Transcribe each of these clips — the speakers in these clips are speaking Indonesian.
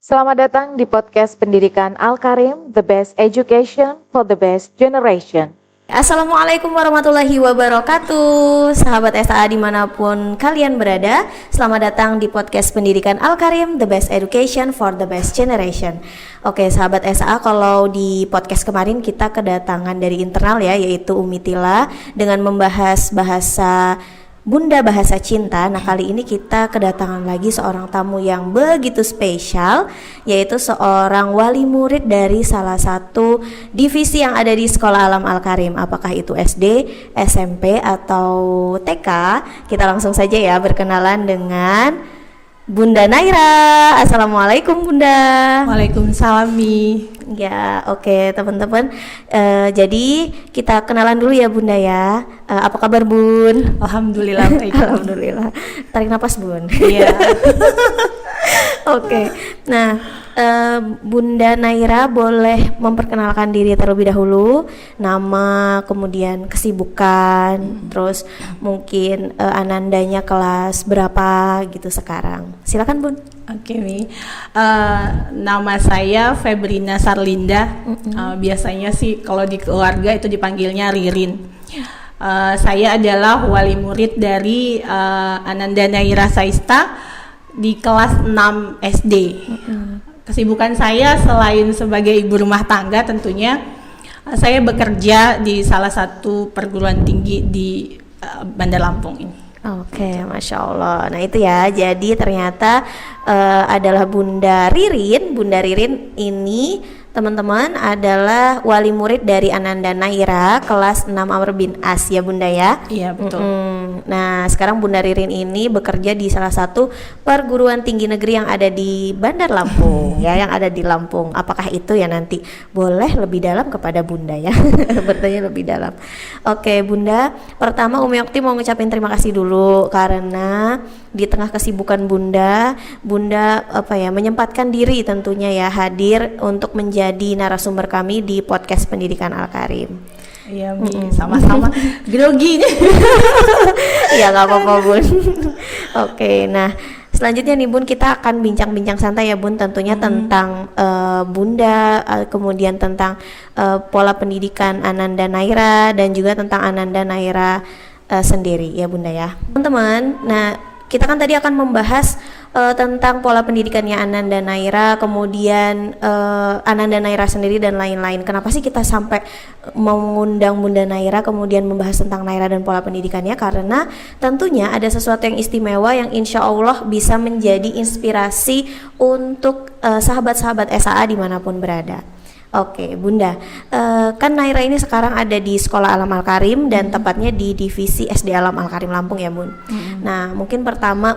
Selamat datang di podcast Pendidikan Al-Karim, the best education for the best generation. Assalamualaikum warahmatullahi wabarakatuh. Sahabat SA dimanapun kalian berada, selamat datang di podcast Pendidikan Al-Karim, the best education for the best generation. Oke sahabat SA, kalau di podcast kemarin kita kedatangan dari internal ya, yaitu Umi Tila dengan membahas bahasa Bunda Bahasa Cinta. Nah kali ini kita kedatangan lagi seorang tamu yang begitu spesial, yaitu seorang wali murid dari salah satu divisi yang ada di Sekolah Alam Al-Karim. Apakah itu SD, SMP, atau TK? Kita langsung saja ya berkenalan dengan Bunda Naira. Assalamualaikum Bunda. Waalaikumsalam Mi. Ya oke teman-teman, jadi kita kenalan dulu ya Bunda ya. Apa kabar Bun? Alhamdulillah baik. Alhamdulillah. Tarik nafas Bun. Iya. Oke. Nah, Bunda Naira boleh memperkenalkan diri terlebih dahulu, nama, kemudian kesibukan, terus mungkin anandanya kelas berapa gitu sekarang. Silakan Bun. Oke Mi. Nama saya Febrina Sarlinda. Biasanya sih kalau di keluarga itu dipanggilnya Ririn. Saya adalah wali murid dari Ananda Naira Saista di kelas 6 SD. Kesibukan saya selain sebagai ibu rumah tangga tentunya, saya bekerja di salah satu perguruan tinggi di Bandar Lampung ini. Oke, Masya Allah. Nah itu ya, jadi ternyata adalah Bunda Ririn. Bunda Ririn ini teman-teman adalah wali murid dari Ananda Naira kelas 6 Amr bin As ya Bunda ya. Iya betul. Nah sekarang Bunda Ririn ini bekerja di salah satu perguruan tinggi negeri yang ada di Bandar Lampung ya, yang ada di Lampung. Apakah itu ya nanti boleh lebih dalam kepada Bunda ya bertanya lebih dalam. Oke Bunda, pertama Umi Okti mau ngucapin terima kasih dulu karena di tengah kesibukan Bunda menyempatkan diri tentunya ya hadir untuk menjadi narasumber kami di podcast Pendidikan Al-Karim. Iya Mi, sama-sama grogi. Iya nggak apa-apa Bun. Oke, nah selanjutnya nih Bun, kita akan bincang-bincang santai ya Bun, tentunya tentang Bunda, kemudian tentang pola pendidikan Ananda Naira dan juga tentang Ananda Naira sendiri ya Bunda ya teman-teman. Nah kita kan tadi akan membahas tentang pola pendidikannya Ananda Naira, kemudian Ananda Naira sendiri dan lain-lain. Kenapa sih kita sampai mengundang Bunda Naira kemudian membahas tentang Naira dan pola pendidikannya? Karena tentunya ada sesuatu yang istimewa yang insya Allah bisa menjadi inspirasi untuk sahabat-sahabat SAA dimanapun berada. Oke Bunda, kan Naira ini sekarang ada di Sekolah Alam Al-Karim dan tepatnya di divisi SD Alam Al-Karim Lampung ya Bun. Nah mungkin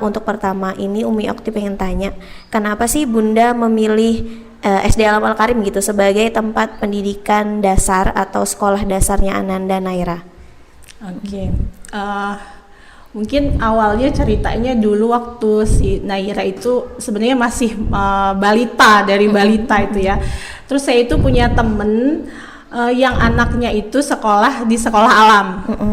untuk pertama ini Umi Okti pengen tanya, kenapa sih Bunda memilih SD Alam Al-Karim gitu sebagai tempat pendidikan dasar atau sekolah dasarnya Ananda Naira? Oke. Mungkin awalnya ceritanya dulu waktu si Naira itu sebenarnya masih balita, dari balita itu ya. Terus saya itu punya temen yang anaknya itu sekolah di sekolah alam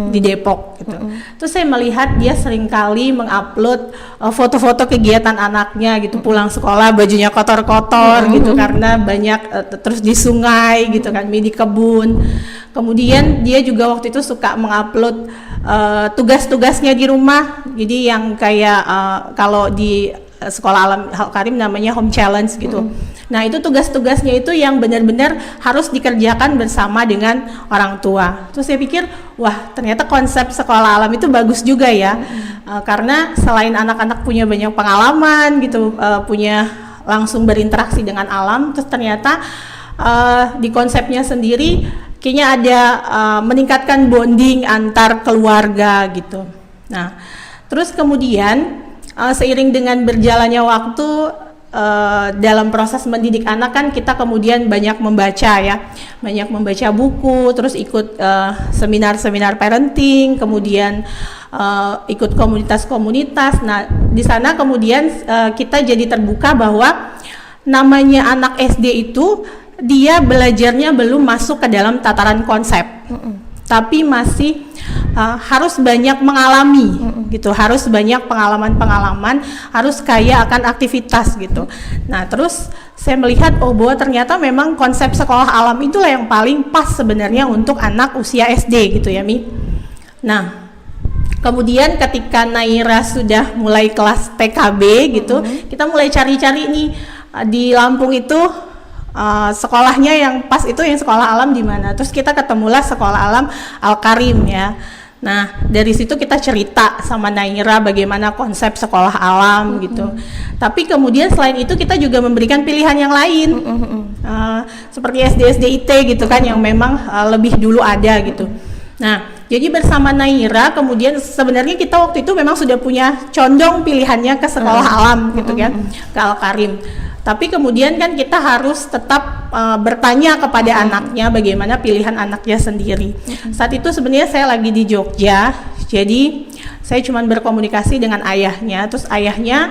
di Depok gitu. Terus saya melihat dia seringkali mengupload foto-foto kegiatan anaknya gitu, pulang sekolah bajunya kotor-kotor gitu karena banyak terus di sungai gitu kan, di kebun. Kemudian dia juga waktu itu suka mengupload tugas-tugasnya di rumah. Jadi yang kayak kalau di Sekolah Alam Al-Karim namanya home challenge gitu. Nah itu tugas-tugasnya itu yang benar-benar harus dikerjakan bersama dengan orang tua. Terus saya pikir, wah ternyata konsep sekolah alam itu bagus juga ya. Karena selain anak-anak punya banyak pengalaman gitu, punya langsung berinteraksi dengan alam, terus ternyata di konsepnya sendiri kayaknya ada meningkatkan bonding antar keluarga gitu. Nah terus kemudian seiring dengan berjalannya waktu dalam proses mendidik anak kan kita kemudian banyak membaca ya, banyak membaca buku, terus ikut seminar-seminar parenting, kemudian ikut komunitas-komunitas. Nah di sana kemudian kita jadi terbuka bahwa namanya anak SD itu dia belajarnya belum masuk ke dalam tataran konsep, tapi masih harus banyak mengalami gitu, harus banyak pengalaman-pengalaman, harus kaya akan aktivitas gitu. Nah terus saya melihat bahwa ternyata memang konsep sekolah alam itulah yang paling pas sebenarnya untuk anak usia SD gitu ya Mi. Nah kemudian ketika Naira sudah mulai kelas TKB gitu, kita mulai cari-cari nih di Lampung itu sekolahnya yang pas itu yang sekolah alam di mana. Terus kita ketemulah sekolah alam Al-Karim ya. Nah dari situ kita cerita sama Naira bagaimana konsep sekolah alam gitu. Tapi kemudian selain itu kita juga memberikan pilihan yang lain, seperti SD IT gitu kan, yang memang lebih dulu ada gitu. Nah jadi bersama Naira kemudian sebenarnya kita waktu itu memang sudah punya condong pilihannya ke sekolah alam gitu kan, ke Al-Karim. Tapi kemudian kan kita harus tetap bertanya kepada anaknya bagaimana pilihan anaknya sendiri. Saat itu sebenarnya saya lagi di Jogja, jadi saya cuma berkomunikasi dengan ayahnya. Terus ayahnya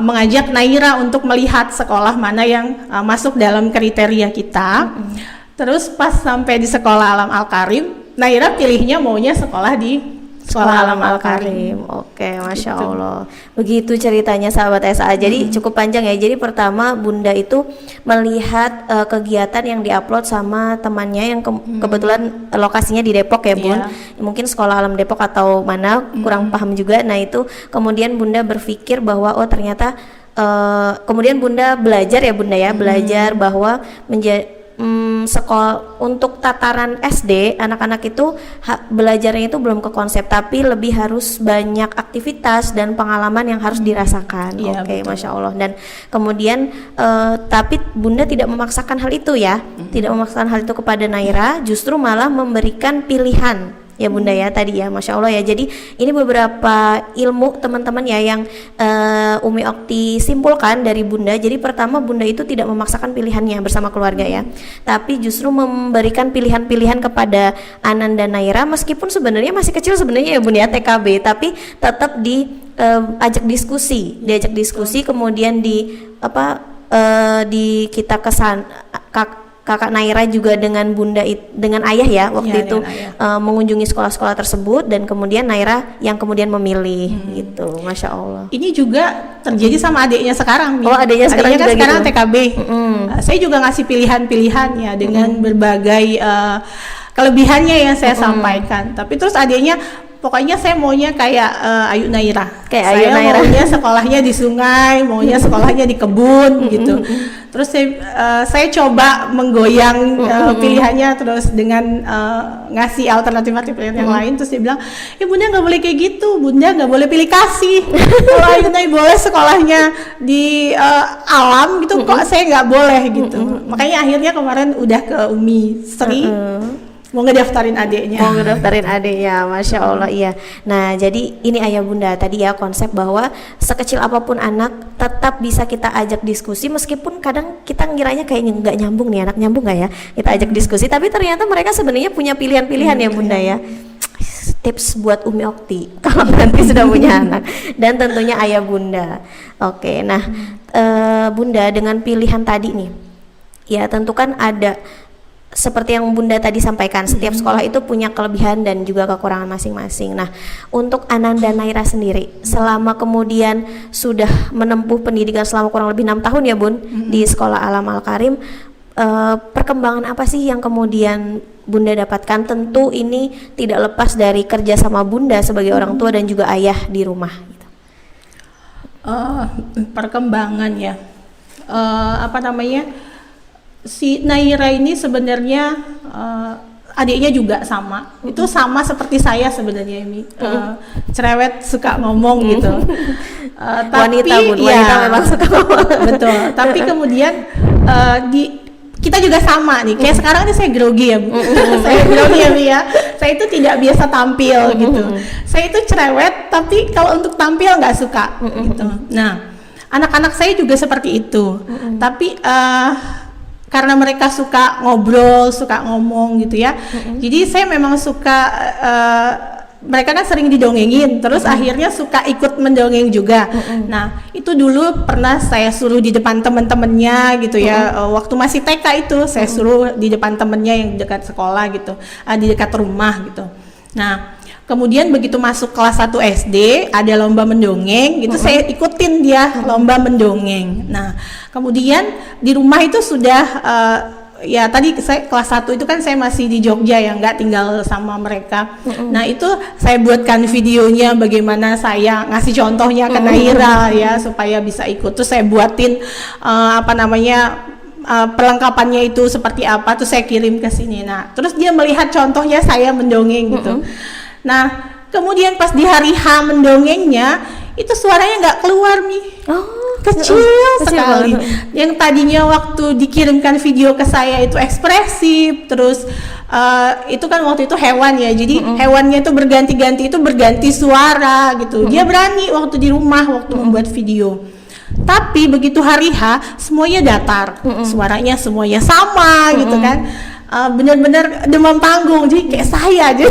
mengajak Naira untuk melihat sekolah mana yang masuk dalam kriteria kita. Terus pas sampai di sekolah alam Al-Karim, Naira pilihnya maunya sekolah di Sekolah Alam Al-Karim. Oke, Masya Allah. Begitu ceritanya sahabat SA. Jadi cukup panjang ya. Jadi pertama Bunda itu melihat kegiatan yang diupload sama temannya yang kebetulan lokasinya di Depok ya Bun. Mungkin Sekolah Alam Depok atau mana, kurang paham juga. Nah itu kemudian Bunda berpikir bahwa oh ternyata kemudian Bunda belajar ya Bunda ya, belajar bahwa sekolah untuk tataran SD anak-anak itu belajarnya itu belum ke konsep, tapi lebih harus banyak aktivitas dan pengalaman yang harus dirasakan. Oke, Masya Allah. Dan kemudian tapi Bunda tidak memaksakan hal itu ya, tidak memaksakan hal itu kepada Naira, justru malah memberikan pilihan ya Bunda ya tadi ya, Masya Allah ya. Jadi ini beberapa ilmu teman-teman ya yang Umi Okti simpulkan dari Bunda. Jadi pertama Bunda itu tidak memaksakan pilihannya bersama keluarga ya, tapi justru memberikan pilihan-pilihan kepada Anan dan Naira, meskipun sebenarnya masih kecil sebenarnya ya Bunda ya, TKB, tapi tetap diajak diskusi, kemudian di kita kesan kakak Naira juga dengan Bunda dengan ayah ya waktu itu mengunjungi sekolah-sekolah tersebut, dan kemudian Naira yang kemudian memilih gitu. Masya Allah. Ini juga terjadi sama adiknya sekarang. Oh adiknya sekarang juga sekarang gitu? TKB. Saya juga ngasih pilihan-pilihan ya dengan berbagai kelebihannya yang saya sampaikan. Tapi terus adiknya pokoknya saya maunya kayak Ayu Naira. Saya maunya sekolahnya di sungai, maunya sekolahnya di kebun gitu. Terus saya coba menggoyang pilihannya terus dengan ngasih alternatif pilihan yang lain. Terus dia bilang, Bunda nggak boleh kayak gitu, Bunda nggak boleh pilih kasih. Kalau Ayu Naira boleh sekolahnya di alam gitu, kok saya nggak boleh gitu. Makanya akhirnya kemarin udah ke Umi Sri. Mau ngedaftarin adiknya. Masya Allah. Iya. Nah jadi ini ayah Bunda tadi ya, konsep bahwa sekecil apapun anak tetap bisa kita ajak diskusi, meskipun kadang kita ngiranya kayaknya nggak nyambung nih, anak nyambung nggak ya, kita ajak diskusi, tapi ternyata mereka sebenarnya punya pilihan-pilihan ya Bunda ya. Tips buat Umi Okti kalau nanti sudah punya anak, dan tentunya ayah Bunda. Oke, nah Bunda dengan pilihan tadi nih ya, tentu kan ada seperti yang Bunda tadi sampaikan, setiap sekolah itu punya kelebihan dan juga kekurangan masing-masing. Nah, untuk Anan dan Naira sendiri, selama kemudian sudah menempuh pendidikan selama kurang lebih 6 tahun ya Bun, di Sekolah Alam Al-Karim, perkembangan apa sih yang kemudian Bunda dapatkan? Tentu ini tidak lepas dari kerja sama Bunda sebagai orang tua dan juga ayah di rumah. Gitu. Perkembangan ya, si Naira ini sebenarnya adiknya juga sama, itu sama seperti saya sebenarnya ini, cerewet, suka ngomong gitu. Tapi wanita memang suka ngomong. Betul. Tapi kemudian kita juga sama nih, kayak sekarang ini saya grogi ya Bu. Saya grogi ya Bu ya. Saya itu tidak biasa tampil gitu. Saya itu cerewet, tapi kalau untuk tampil nggak suka gitu. Nah, anak-anak saya juga seperti itu. Tapi karena mereka suka ngobrol, suka ngomong gitu ya. Jadi saya memang suka, mereka kan sering didongengin, terus akhirnya suka ikut mendongeng juga. Nah, itu dulu pernah saya suruh di depan teman-temannya gitu ya. Waktu masih TK itu saya suruh di depan temennya yang dekat sekolah gitu, di dekat rumah gitu. Nah, Kemudian begitu masuk kelas 1 SD ada lomba mendongeng gitu, saya ikutin dia lomba mendongeng. Nah, kemudian di rumah itu sudah ya tadi saya kelas 1 itu kan saya masih di Jogja ya, nggak tinggal sama mereka. Nah, itu saya buatkan videonya bagaimana saya ngasih contohnya ke Naira ya supaya bisa ikut. Terus saya buatin perlengkapannya itu seperti apa, terus saya kirim ke sini. Nah, terus dia melihat contohnya saya mendongeng gitu. Nah, kemudian pas di hari H mendongengnya, itu suaranya nggak keluar nih. Kecil sekali. Yang tadinya waktu dikirimkan video ke saya itu ekspresif, terus itu kan waktu itu hewan ya, jadi hewannya itu berganti suara gitu. Dia berani waktu di rumah waktu membuat video. Tapi begitu hari H semuanya datar, suaranya semuanya sama gitu kan. Benar-benar demam panggung, jadi kayak saya aja.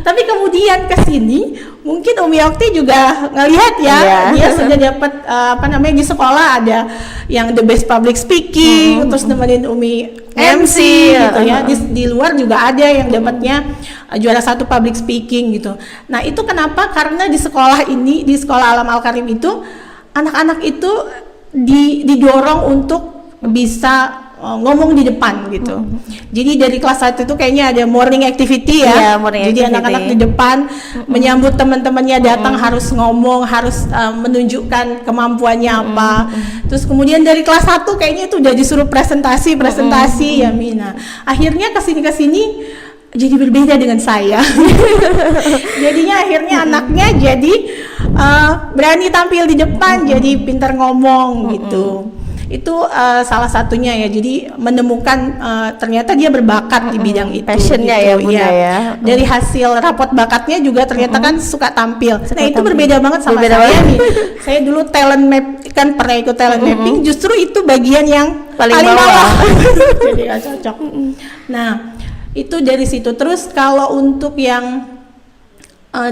Tapi kemudian kesini mungkin Umi Okti juga ngelihat ya, dia sudah dapat di sekolah ada yang the best public speaking, terus nemenin Umi MC gitu ya. Di luar juga ada yang dapatnya juara 1 public speaking gitu. Nah, itu kenapa? Karena di sekolah ini, di sekolah Alam Al-Karim itu anak-anak itu didorong untuk bisa ngomong di depan gitu. Jadi dari kelas 1 itu kayaknya ada morning activity ya. Jadi anak-anak di depan menyambut teman-temannya datang harus ngomong, harus menunjukkan kemampuannya apa. Terus kemudian dari kelas 1 kayaknya itu udah disuruh presentasi ya Mina. Akhirnya kesini jadi berbeda dengan saya. Jadinya akhirnya anaknya jadi berani tampil di depan, jadi pintar ngomong gitu. Itu salah satunya ya, jadi menemukan ternyata dia berbakat di bidang itu, passionnya gitu. ya Bunda ya. Dari hasil rapot bakatnya juga ternyata kan suka tampil. Itu berbeda banget sama berbeda saya nih. Saya dulu talent map, kan pernah ikut talent mapping, justru itu bagian yang paling bawah. Jadi gak cocok. Nah, itu dari situ. Terus kalau untuk yang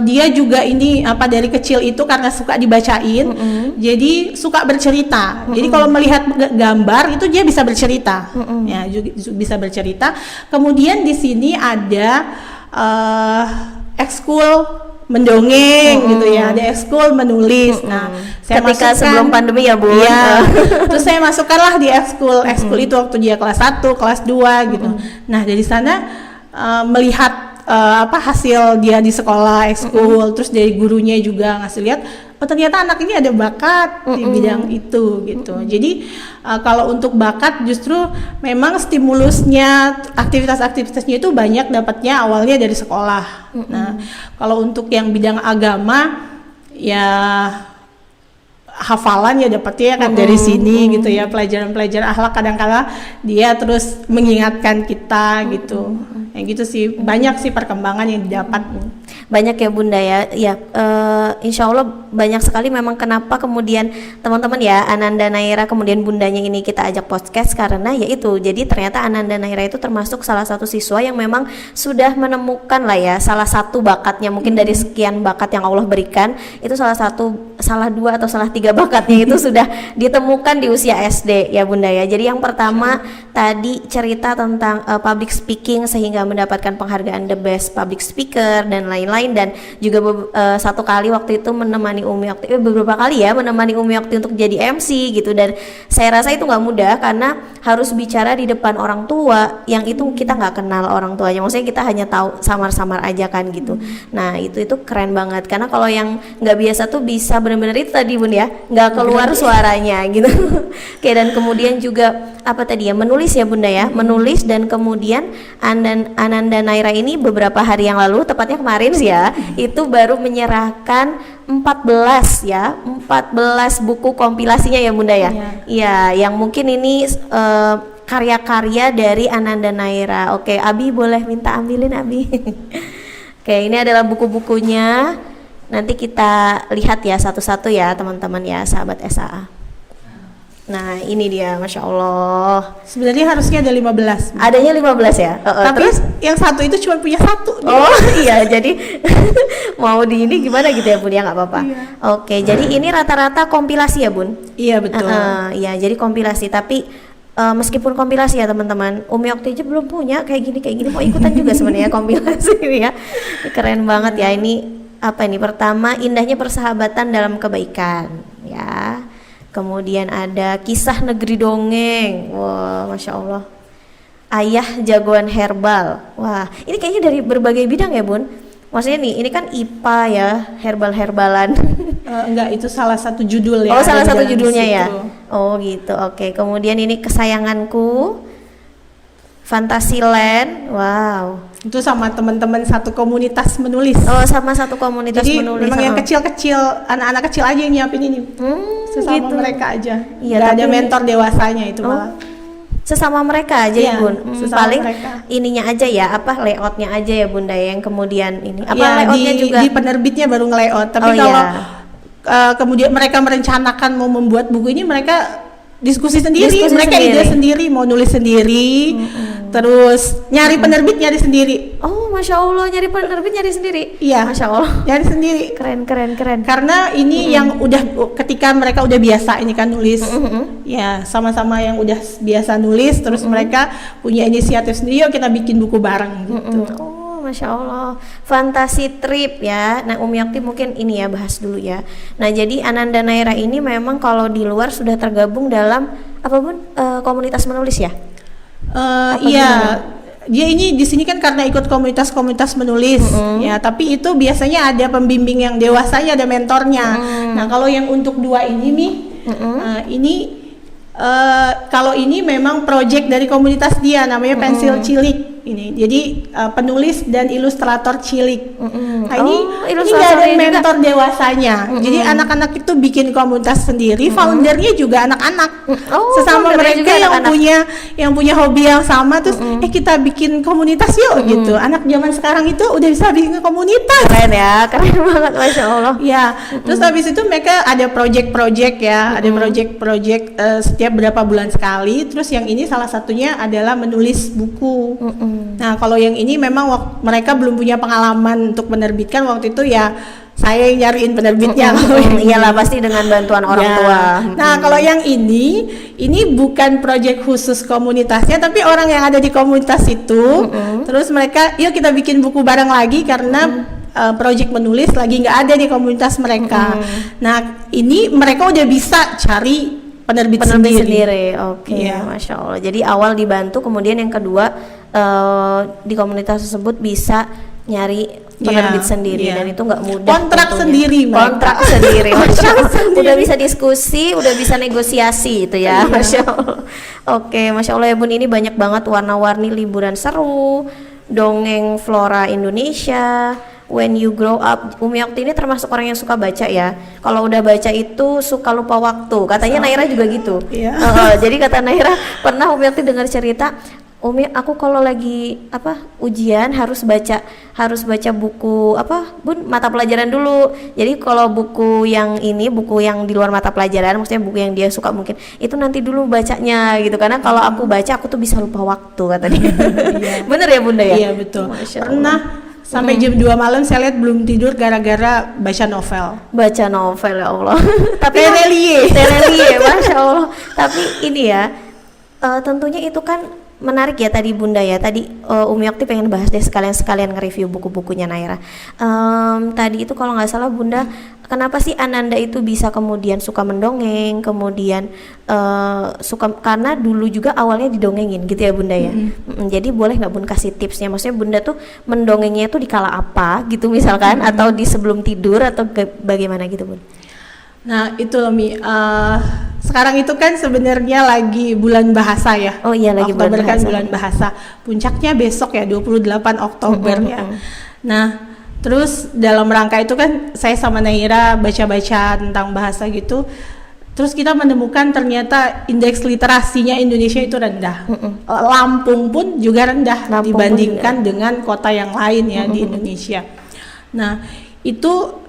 dia juga ini dari kecil itu karena suka dibacain, jadi suka bercerita. Jadi kalau melihat gambar itu dia bisa bercerita, ya bisa bercerita. Kemudian di sini ada ekskul mendongeng gitu ya, ada ekskul menulis. Nah, saya ketika masukkan, sebelum pandemi ya Bu. Iya. Terus saya masukkanlah di ekskul itu waktu dia kelas 1, kelas 2 gitu. Nah, dari sana melihat hasil dia di sekolah ekskul, terus dari gurunya juga ngasih lihat, oh ternyata anak ini ada bakat di bidang itu gitu. Jadi kalau untuk bakat justru memang stimulusnya, aktivitasnya itu banyak dapatnya awalnya dari sekolah. Nah, kalau untuk yang bidang agama ya hafalan ya dapatnya kan dari sini gitu ya, pelajaran-pelajaran akhlak kadang-kala dia terus mengingatkan kita gitu. Yang gitu sih, banyak sih perkembangan yang didapat. Banyak ya Bunda ya. Ya, insya Allah banyak sekali memang kenapa kemudian teman-teman ya Ananda Naira kemudian bundanya ini kita ajak podcast karena ya itu. Jadi ternyata Ananda Naira itu termasuk salah satu siswa yang memang sudah menemukan lah ya salah satu bakatnya, mungkin dari sekian bakat yang Allah berikan itu salah 2 atau salah 3 bakatnya itu sudah ditemukan di usia SD ya Bunda ya. Jadi yang pertama tadi cerita tentang public speaking sehingga mendapatkan penghargaan the best public speaker dan lain-lain, dan juga satu kali waktu itu menemani Umi Okti, beberapa kali ya menemani Umi Okti untuk jadi MC gitu, dan saya rasa itu nggak mudah karena harus bicara di depan orang tua yang itu kita nggak kenal orang tuanya, maksudnya kita hanya tahu samar-samar aja kan gitu. Nah itu keren banget karena kalau yang nggak biasa tuh bisa benar-benar itu tadi Bun ya, nggak keluar suaranya gitu. Oke, dan kemudian juga apa tadi ya, menulis ya Bunda ya, menulis, dan kemudian Ananda Naira ini beberapa hari yang lalu, tepatnya kemarin sih ya, itu baru menyerahkan 14 buku kompilasinya ya Bunda ya. Iya, yang mungkin ini karya-karya dari Ananda Naira. Oke, Abi boleh minta ambilin Abi. Oke, ini adalah buku-bukunya. Nanti kita lihat ya satu-satu ya teman-teman ya, sahabat SAA. Nah ini dia, Masya Allah. Sebenarnya harusnya ada 15. Adanya 15 ya? Tapi terus yang satu itu cuma punya 1. Oh iya, jadi mau di ini gimana gitu ya Bun ya, nggak apa-apa. Iya. Oke, jadi ini rata-rata kompilasi ya Bun? Iya betul. Iya, jadi kompilasi, tapi meskipun kompilasi ya teman-teman, Umi Okti aja belum punya kayak gini mau ikutan juga sebenarnya kompilasi ini ya. Ini keren banget ya. Ini apa ini? Pertama, indahnya persahabatan dalam kebaikan ya. Kemudian ada kisah negeri dongeng. Wah, Masya Allah. Ayah jagoan herbal. Wah, ini kayaknya dari berbagai bidang ya Bun. Maksudnya nih, ini kan IPA ya, herbal-herbalan. Enggak, itu salah satu judul ya. Oh, salah satu dalam judulnya situ. ya. Oh, gitu. Oke. Kemudian ini kesayanganku, Fantasyland. Wow. Itu sama teman-teman satu komunitas menulis. Oh, sama satu komunitas Jadi menulis. memang yang Oh. kecil-kecil, anak-anak kecil aja yang nyiapin ini. Sesama gitu. mereka aja. Iya, Nggak ada tapi- mentor dewasanya itu malah. Sesama mereka aja ya Iya, Bun. sesama Paling mereka. ininya aja ya, apa layoutnya aja ya Bunda yang kemudian ini. Apa Ya, layoutnya juga? di penerbitnya baru nge-layout. Tapi Oh, kalau iya. kemudian mereka merencanakan mau membuat buku ini, mereka diskusi sendiri, Diskusi mereka sendiri. ide sendiri, mau nulis sendiri, terus nyari penerbit nyari sendiri. Oh, Masya Allah, nyari penerbit nyari sendiri. Iya. Masya Allah. Nyari sendiri. Keren. Karena ini yang udah ketika mereka udah biasa ini kan nulis, ya sama-sama yang udah biasa nulis, terus mereka punya inisiatif sendiri, yuk kita bikin buku bareng gitu. Oh, Masya Allah. Fantasi trip ya. Nah, Umi Okti mungkin ini ya bahas dulu ya. Nah, jadi Ananda Naira ini memang kalau di luar sudah tergabung dalam apa Bun? Komunitas menulis ya? Iya, dia ini di sini kan karena ikut komunitas-komunitas menulis, ya. Tapi itu biasanya ada pembimbing yang dewasanya, ada mentornya. Nah, kalau yang untuk dua ini nih, ini kalau ini memang project dari komunitas dia, namanya Pensil Cilik. Ini jadi penulis dan ilustrator cilik. Nah, ini nggak ada ilustratornya juga. mentor dewasanya. Jadi anak-anak itu bikin komunitas sendiri, foundernya juga anak-anak. Sesama foundernya juga mereka anak-anak. yang punya hobi yang sama, terus kita bikin komunitas yuk gitu. Anak zaman sekarang itu udah bisa bikin komunitas. Keren ya, keren banget Masya Allah. Ya, terus habis itu mereka ada project-project ya, ada project-project setiap berapa bulan sekali. Terus yang ini salah satunya adalah menulis buku. Nah, kalau yang ini memang mereka belum punya pengalaman untuk menerbitkan, waktu itu ya saya yang nyariin penerbitnya. Iyalah pasti dengan bantuan orang Ya. tua. Nah, kalau yang ini bukan project khusus komunitasnya, tapi orang yang ada di komunitas itu. Terus mereka, yuk kita bikin buku bareng lagi karena project menulis lagi nggak ada di komunitas mereka. Nah, ini mereka udah bisa cari penerbit sendiri. Oke, Iya. Masya Allah. Jadi awal dibantu, kemudian yang kedua di komunitas tersebut bisa nyari penerbit sendiri dan itu nggak mudah. Kontrak tentunya. sendiri mereka. Kontrak sendiri, Masya Allah. Sendiri. Udah bisa diskusi, udah bisa negosiasi itu ya, Masya Allah. Oke, Masya Allah ya Bun, ini banyak banget warna-warni liburan seru, dongeng flora Indonesia. When you grow up, Umi Okti ini termasuk orang yang suka baca ya. Kalau udah baca itu suka lupa waktu. Katanya Naira juga gitu. Iya. Jadi kata Naira, pernah Umi Okti dengar cerita, Umi, aku kalau lagi ujian harus baca buku Bun, mata pelajaran dulu. Jadi kalau buku yang di luar mata pelajaran, maksudnya buku yang dia suka mungkin itu nanti dulu bacanya gitu. Karena kalau aku baca aku tuh bisa lupa waktu kata dia. Bener ya Bunda ya? Iya, betul. Masya Allah. Pernah sampai jam 2 malam saya lihat belum tidur gara-gara baca novel. Baca novel ya Allah. Tapi Terelie. Masya Allah. Tapi ini ya, tentunya itu kan menarik ya tadi Bunda ya. Tadi Umi Okti pengen bahas deh sekalian nge-review buku-bukunya Naira. Tadi itu kalau nggak salah Bunda, kenapa sih Ananda itu bisa kemudian suka mendongeng, kemudian suka karena dulu juga awalnya didongengin gitu ya Bunda ya. Jadi boleh nggak Bun kasih tipsnya? Maksudnya Bunda tuh mendongengnya tuh di kala apa gitu misalkan, atau di sebelum tidur atau bagaimana gitu Bun? Nah, itu loh Mi. Sekarang itu kan sebenarnya lagi bulan bahasa ya. Oh iya, lagi Oktober bulan kan bahasa. bulan bahasa. Puncaknya besok ya 28 Oktober ya. Nah, terus dalam rangka itu kan saya sama Naira baca-baca tentang bahasa gitu. Terus kita menemukan ternyata indeks literasinya Indonesia itu rendah. Lampung pun juga rendah Lampung dibandingkan dengan kota yang lain ya di Indonesia. Nah, itu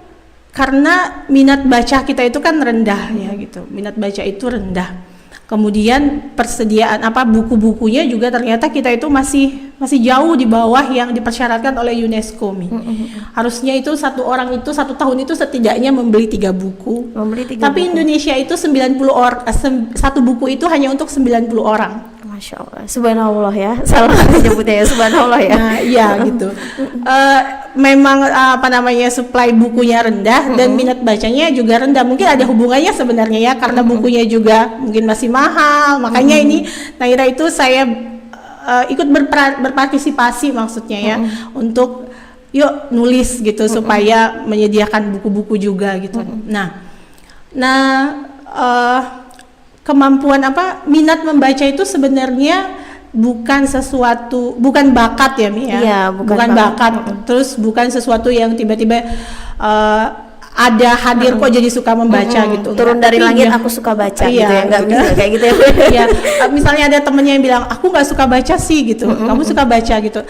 karena minat baca kita itu kan rendah ya gitu. Minat baca itu rendah. Kemudian persediaan buku-bukunya juga ternyata kita itu masih masih jauh di bawah yang dipersyaratkan oleh UNESCO, Mi. Harusnya itu satu orang itu 1 tahun itu setidaknya membeli 3 buku. Tapi Indonesia itu 1 buku itu hanya untuk 90 orang. Masya Allah, subhanallah ya, salah menyebutnya ya, subhanallah ya. Nah, iya gitu. Memang supply bukunya rendah dan minat bacanya juga rendah. Mungkin ada hubungannya sebenarnya ya, karena bukunya juga mungkin masih mahal. Makanya ini Naira itu saya ikut berpartisipasi maksudnya ya, untuk yuk nulis gitu supaya menyediakan buku-buku juga gitu. Kemampuan minat membaca itu sebenarnya bukan bakat ya, Mi ya. Iya, bukan bakat. Terus bukan sesuatu yang tiba-tiba ada hadir kok jadi suka membaca gitu. Turun dari langit aku suka baca gitu ya, nggak bisa kayak gitu ya. Iya, misalnya ada temennya yang bilang aku nggak suka baca sih gitu, kamu suka baca gitu.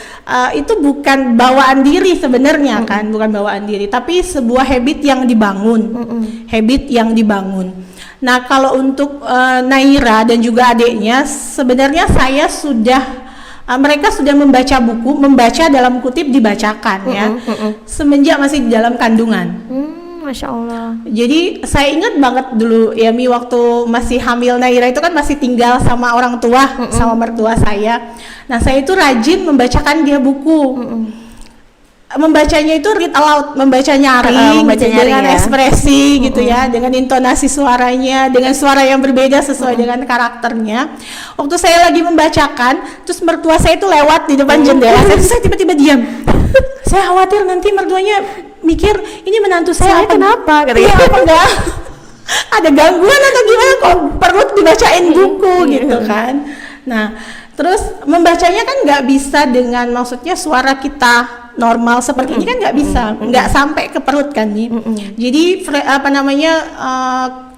Itu bukan bawaan diri sebenarnya kan, bukan bawaan diri, tapi sebuah habit yang dibangun. Nah, kalau untuk Naira dan juga adiknya, sebenarnya mereka sudah membaca dalam kutip dibacakan ya, semenjak masih di dalam kandungan. Masya Allah. Jadi saya ingat banget dulu ya, Mi, waktu masih hamil Naira itu kan masih tinggal sama orang tua, sama mertua saya. Nah, saya itu rajin membacakan dia buku. Membacanya itu read aloud, membaca nyaring dengan ekspresi gitu ya, dengan intonasi suaranya, dengan suara yang berbeda sesuai dengan karakternya. Waktu saya lagi membacakan, terus mertua saya itu lewat di depan jendela, saya tiba-tiba diam. Saya khawatir nanti mertuanya mikir ini menantu saya kenapa? Iya, apa enggak? Ada gangguan atau gimana kok perlu dibacain buku gitu kan. Nah, terus membacanya kan nggak bisa dengan maksudnya suara kita normal seperti ini kan nggak bisa, nggak sampai ke perut kan nih. Jadi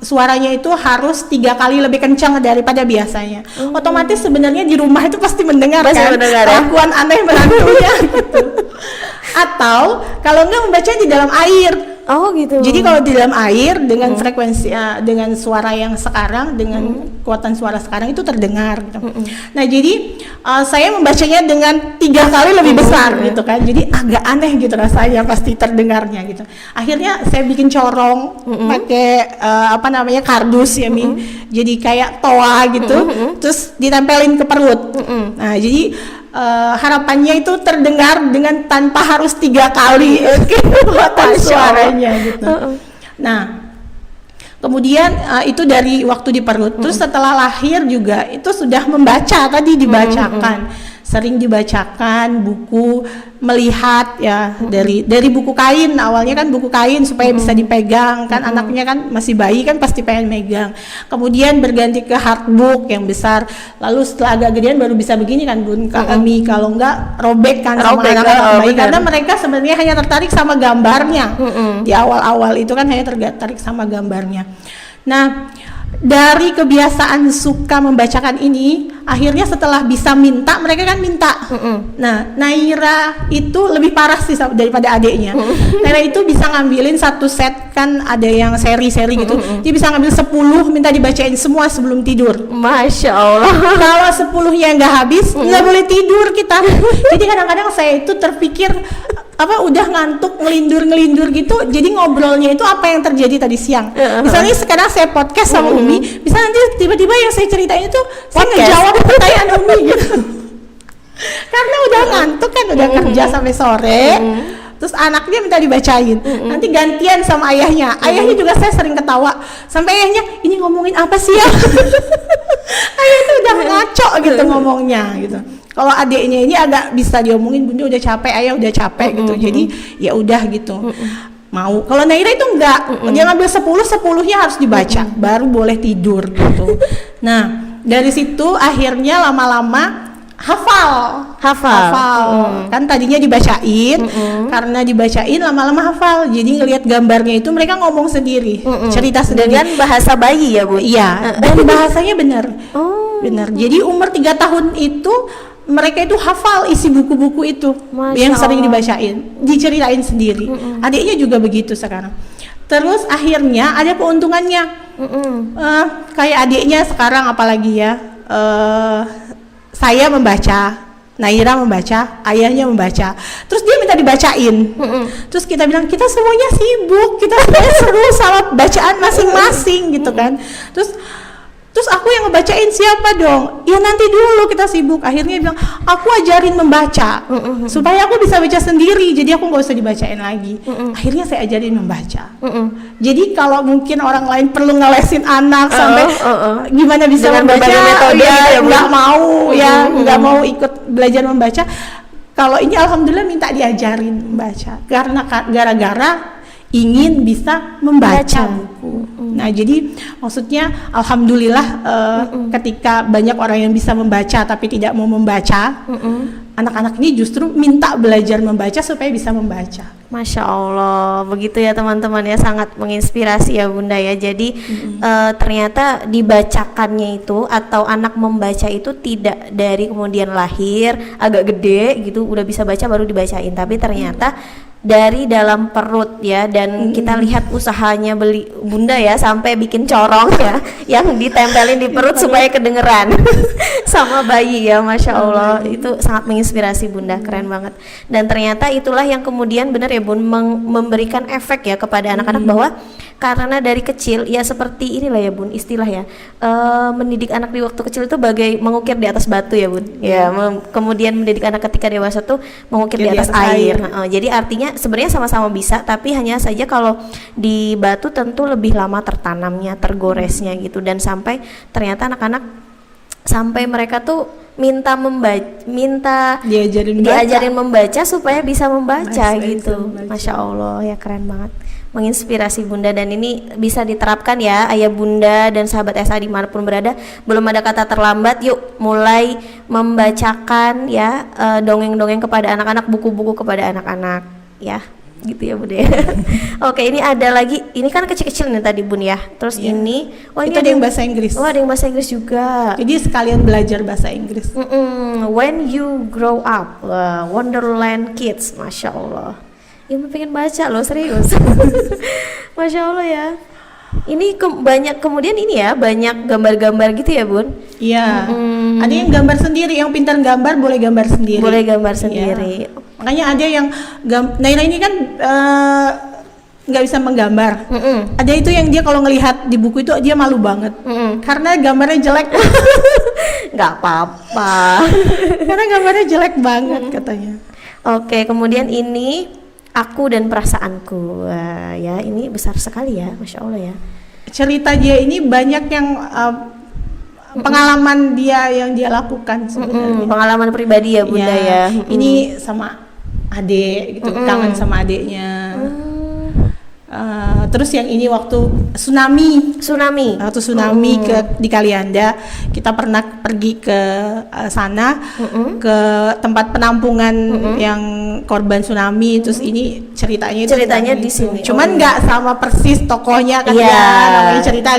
suaranya itu harus 3 kali lebih kencang daripada biasanya. Otomatis sebenarnya di rumah itu pasti mendengar kan kelakuan aneh menantunya gitu. Atau kalau nggak membaca di dalam air. Oh gitu. Jadi kalau di dalam air dengan frekuensi dengan suara yang sekarang, dengan kekuatan suara sekarang itu terdengar gitu. Nah, jadi saya membacanya dengan 3 kali lebih besar gitu kan. Jadi agak aneh gitu rasanya pasti terdengarnya gitu. Akhirnya saya bikin corong pakai kardus ya, Mi. Jadi kayak toa gitu. Terus ditempelin ke perut. Nah, jadi harapannya itu terdengar dengan tanpa harus 3 kali kekuatan suaranya gitu. Nah, kemudian itu dari waktu di perut. Terus setelah lahir juga itu sudah membaca, tadi dibacakan, sering dibacakan buku, melihat ya dari buku kain. Awalnya kan buku kain supaya bisa dipegang kan, anaknya kan masih bayi kan pasti pengen megang. Kemudian berganti ke hardbook yang besar, lalu setelah agak gedean baru bisa begini kan Bun, Mi, kalau enggak robek kan sama anak-anak bayi, karena mereka sebenarnya hanya tertarik sama gambarnya. Di awal-awal itu kan hanya tertarik sama gambarnya. Nah, dari kebiasaan suka membacakan ini, akhirnya setelah bisa minta, mereka kan minta. Nah, Naira itu lebih parah sih daripada adiknya. Naira itu bisa ngambilin 1 set, kan ada yang seri-seri gitu. Dia bisa ngambil 10, minta dibacain semua sebelum tidur. Masya Allah. Kalau 10-nya nggak habis, nggak boleh tidur kita. Jadi kadang-kadang saya itu terpikir udah ngantuk, ngelindur gitu, jadi ngobrolnya itu apa yang terjadi tadi siang. Misalnya sekarang saya podcast sama Umi, bisa nanti tiba-tiba yang saya ceritain itu saya ngejawab pertanyaan Umi gitu. Karena udah ngantuk kan, udah kerja sampai sore. Terus anaknya minta dibacain, nanti gantian sama ayahnya. Ayahnya juga saya sering ketawa, sampai ayahnya ini ngomongin apa sih ya? Ayah itu udah ngaco gitu ngomongnya gitu. Kalau adiknya ini agak bisa diomongin, Bunda udah capek, Ayah udah capek gitu. Jadi ya udah gitu. Mau. Kalau Naira itu enggak, dia ngambil 10-10-nya harus dibaca, baru boleh tidur gitu. Nah, dari situ akhirnya lama-lama hafal. Kan tadinya dibacain, karena dibacain lama-lama hafal. Jadi ngelihat gambarnya itu mereka ngomong sendiri, cerita sendiri. Dengan bahasa bayi ya, Bu? Iya, dan bahasanya benar. Benar. Jadi umur 3 tahun itu mereka itu hafal isi buku-buku itu. Yang sering dibacain, diceritain sendiri. Adiknya juga begitu sekarang. Terus akhirnya ada keuntungannya. Kayak adiknya sekarang apalagi ya, saya membaca, Naira membaca, ayahnya membaca. Terus dia minta dibacain. Terus kita bilang kita semuanya sibuk, kita semuanya seru sama bacaan masing-masing gitu kan. Terus aku yang ngebacain siapa dong? Ya nanti dulu kita sibuk. Akhirnya dia bilang aku ajarin membaca supaya aku bisa baca sendiri. Jadi aku nggak usah dibacain lagi. Akhirnya saya ajarin membaca. Jadi kalau mungkin orang lain perlu ngelesin anak sampai gimana bisa Dengan membaca, berbagai metode ya gitu ya, Bu? nggak mau nggak mau ikut belajar membaca. Kalau ini alhamdulillah minta diajarin membaca karena gara-gara ingin bisa membaca buku. Nah, jadi maksudnya alhamdulillah ketika banyak orang yang bisa membaca tapi tidak mau membaca, anak-anak ini justru minta belajar membaca supaya bisa membaca. Masya Allah, begitu ya teman-teman ya, sangat menginspirasi ya Bunda ya. Jadi ternyata dibacakannya itu atau anak membaca itu tidak dari kemudian lahir agak gede gitu udah bisa baca baru dibacain, tapi ternyata dari dalam perut ya, dan kita lihat usahanya beli Bunda ya sampai bikin corong ya yang ditempelin di perut supaya kedengeran sama bayi ya, Masya Allah. Itu sangat menginspirasi Bunda, keren banget. Dan ternyata itulah yang kemudian benar ya Bun memberikan efek ya kepada anak-anak bahwa karena dari kecil ya seperti inilah ya Bun istilah ya, mendidik anak di waktu kecil itu bagai mengukir di atas batu ya Bun ya, kemudian mendidik anak ketika dewasa tuh mengukir di atas air. Jadi artinya sebenarnya sama-sama bisa, tapi hanya saja kalau di batu tentu lebih lama tertanamnya, tergoresnya gitu, dan sampai ternyata anak-anak sampai mereka tuh minta diajarin membaca supaya bisa membaca gitu. Masya Allah ya, keren banget, menginspirasi Bunda. Dan ini bisa diterapkan ya ayah bunda dan sahabat SA dimanapun berada. Belum ada kata terlambat, yuk mulai membacakan ya dongeng-dongeng kepada anak-anak, buku-buku kepada anak-anak ya, gitu ya Bun ya. Oke, ini ada lagi, ini kan kecil-kecil nih tadi Bun ya. Terus ini, ini itu ada yang bahasa Inggris. ada yang bahasa Inggris juga. Jadi sekalian belajar bahasa Inggris. When you grow up, Wonderland Kids, Masya Allah. Ya pengen baca loh, serius. Masya Allah ya. Ini banyak kemudian ini ya, banyak gambar-gambar gitu ya Bun? Iya. Ada yang gambar sendiri, yang pintar gambar boleh gambar sendiri. Boleh gambar sendiri. Ya. Makanya ada yang Naira ini kan nggak bisa menggambar. Ada itu yang dia kalau ngelihat di buku itu dia malu banget karena gambarnya jelek. Nggak apa-apa. Karena gambarnya jelek banget katanya. Oke, kemudian ini Aku dan Perasaanku. Wah, ya ini besar sekali ya, Masya Allah ya. Cerita dia ini banyak yang pengalaman dia yang dia lakukan sebenarnya. Pengalaman pribadi ya Bunda ya. Ini sama adik gitu, kangen sama adiknya. Terus yang ini waktu tsunami di Kalianda, kita pernah pergi ke sana, ke tempat penampungan yang korban tsunami. Terus ini ceritanya di sini. Cuman nggak sama persis tokohnya kan ya, namanya cerita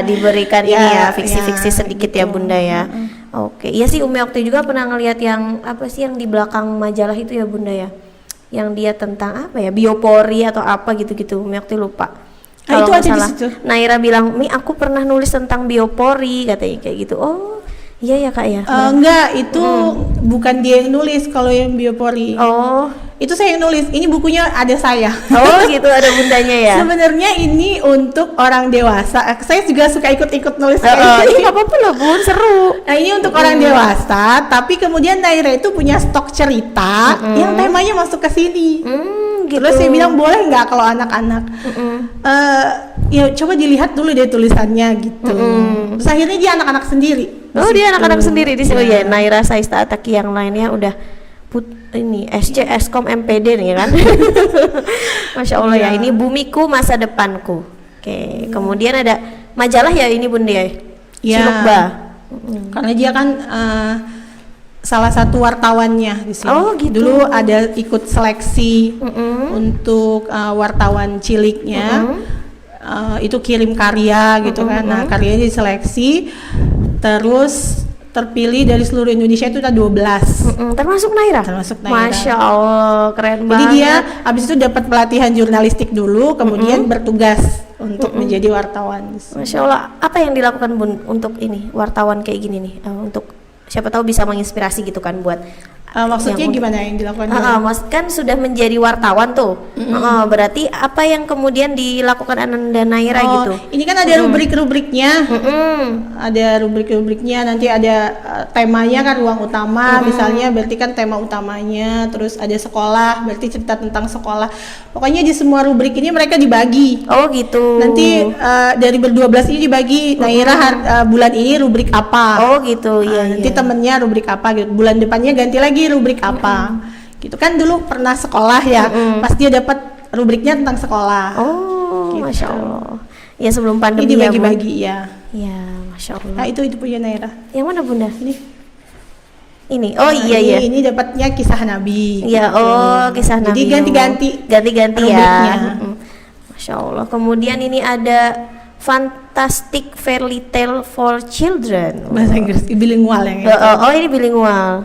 diberikan ini ya fiksi-fiksi sedikit ya Bunda ya. Oke, iya sih Umi waktu juga pernah ngelihat yang apa sih yang di belakang majalah itu ya Bunda ya, yang dia tentang apa ya, biopori atau apa gitu-gitu, Umi waktu lupa. Kalau itu ada di situ. Naira bilang, "Mi, aku pernah nulis tentang biopori," katanya kayak gitu. Oh, iya ya Kak ya. Enggak, itu bukan dia yang nulis kalau yang biopori. Oh, itu saya yang nulis. Ini bukunya ada saya. Oh, gitu, ada bundanya ya. Sebenarnya ini untuk orang dewasa. Saya juga suka ikut-ikut nulis. Ini nggak apa-apa loh Bun, seru. Nah, ini untuk orang dewasa, tapi kemudian Naira itu punya stok cerita yang temanya masuk ke sini. Gitu. Terus saya bilang boleh nggak kalau anak-anak ya coba dilihat dulu deh tulisannya gitu. Terus akhirnya dia anak-anak sendiri. Oh, dia anak-anak sendiri di sini. Oh ya, Naira Saista Ataki yang lainnya udah ini SC Eskom MPD nih kan. Masya Allah ya, ini Bumiku Masa Depanku. Oke, kemudian ada majalah ya ini Bun dia. Cilukba. Karena dia kan salah satu wartawannya di sini. Oh gitu. Dulu ada ikut seleksi untuk wartawan ciliknya. Itu kirim karya gitu kan. Nah, karyanya diseleksi, terus terpilih dari seluruh Indonesia itu ada 12. Termasuk Naira? Termasuk Naira. Masya Allah, keren banget. Jadi dia habis itu dapat pelatihan jurnalistik dulu, kemudian bertugas untuk menjadi wartawan. Masya Allah, apa yang dilakukan Bun untuk ini wartawan kayak gini nih, untuk siapa tahu bisa menginspirasi gitu kan buat Maksudnya yang gimana yang dilakukan? Mas kan sudah menjadi wartawan tuh. Berarti apa yang kemudian dilakukan Ananda Naira gitu? Ini kan ada rubrik-rubriknya. Ada rubrik-rubriknya, nanti ada temanya kan ruang utama, misalnya berarti kan tema utamanya, terus ada sekolah, berarti cerita tentang sekolah. Pokoknya di semua rubrik ini mereka dibagi. Oh gitu. Nanti dari ber-12 ini dibagi, Naira bulan ini rubrik apa. Oh gitu, iya. Nanti temennya rubrik apa gitu. Bulan depannya ganti lagi rubrik apa. Gitu kan dulu pernah sekolah ya. Pas dia dapat rubriknya tentang sekolah. Oh, gitu. Masya Allah. Ya sebelum pandemi Ini ya, dibagi-bagi ya. Ya, Masya Allah. Nah, itu punya Naira. Yang mana Bunda? Ini. Oh Nah, iya ini, ya. Ini dapatnya kisah Nabi. Ya, gitu. oh kisah Nabi. Jadi ganti-ganti. Ganti-ganti rubriknya. ya. Masya Allah. Kemudian ini ada Fantastic Fairy Tale for Children. Bahasa Inggris bilingual yang itu. Oh ini bilingual.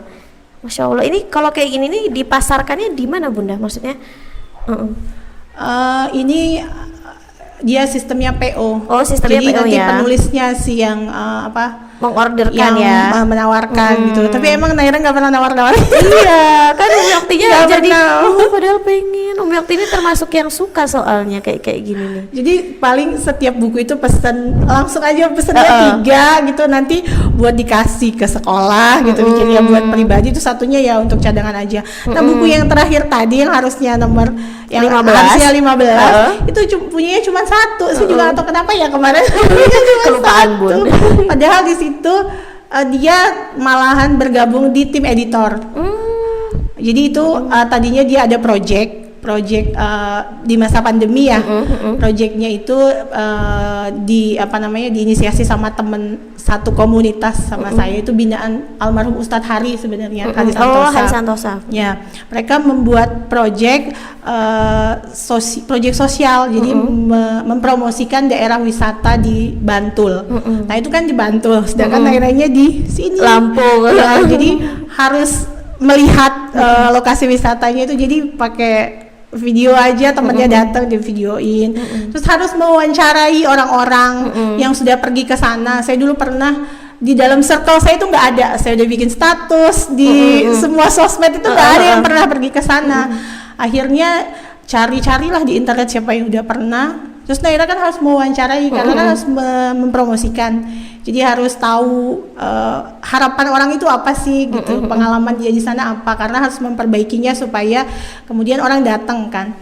Masya Allah. Ini kalau kayak gini nih dipasarkannya di mana Bunda? Maksudnya? Ini dia sistemnya PO. Oh, sistemnya Jadi PO nanti ya. penulisnya sih yang Mengorderkan yang ya. menawarkan gitu. Tapi emang Naira nggak pernah nawar-nawar. Iya, kan Umi Oktinya Nggak jadi pernah. padahal pengen. Umi Okti ini termasuk yang suka soalnya kayak gini nih. Jadi paling setiap buku itu pesan langsung aja pesannya 3 gitu, nanti buat dikasih ke sekolah gitu, bikinnya buat pribadi, itu satunya ya untuk cadangan aja. Nah buku yang terakhir tadi yang harusnya nomor yang 15. harusnya 15 itu punyanya cuma 1. Saya juga nggak tahu kenapa ya kemarin Kelupaan, cuma Bun. 1. Padahal di situ dia malahan bergabung di tim editor. Jadi itu tadinya dia ada project di masa pandemi ya. Projectnya itu diinisiasi sama temen satu komunitas sama saya, itu binaan almarhum Ustadz Hari sebenarnya. Hari Santosa. Oh, Hari Santosa. Ya, mereka membuat project sosial, jadi mempromosikan daerah wisata di Bantul. Nah itu kan di Bantul, sedangkan daerahnya di sini Lampung. Ya, jadi harus melihat lokasi wisatanya itu, jadi pakai video aja, temennya datang di videoin, terus harus mewawancarai orang-orang yang sudah pergi ke sana. Saya dulu pernah di dalam circle saya itu nggak ada, saya udah bikin status di semua sosmed itu nggak ada yang pernah pergi ke sana. Akhirnya carilah di internet siapa yang udah pernah. Terus Naira kan harus mewawancarai karena kan harus mempromosikan. Jadi harus tahu harapan orang itu apa sih gitu, pengalaman dia di sana apa, karena harus memperbaikinya supaya kemudian orang datang kan.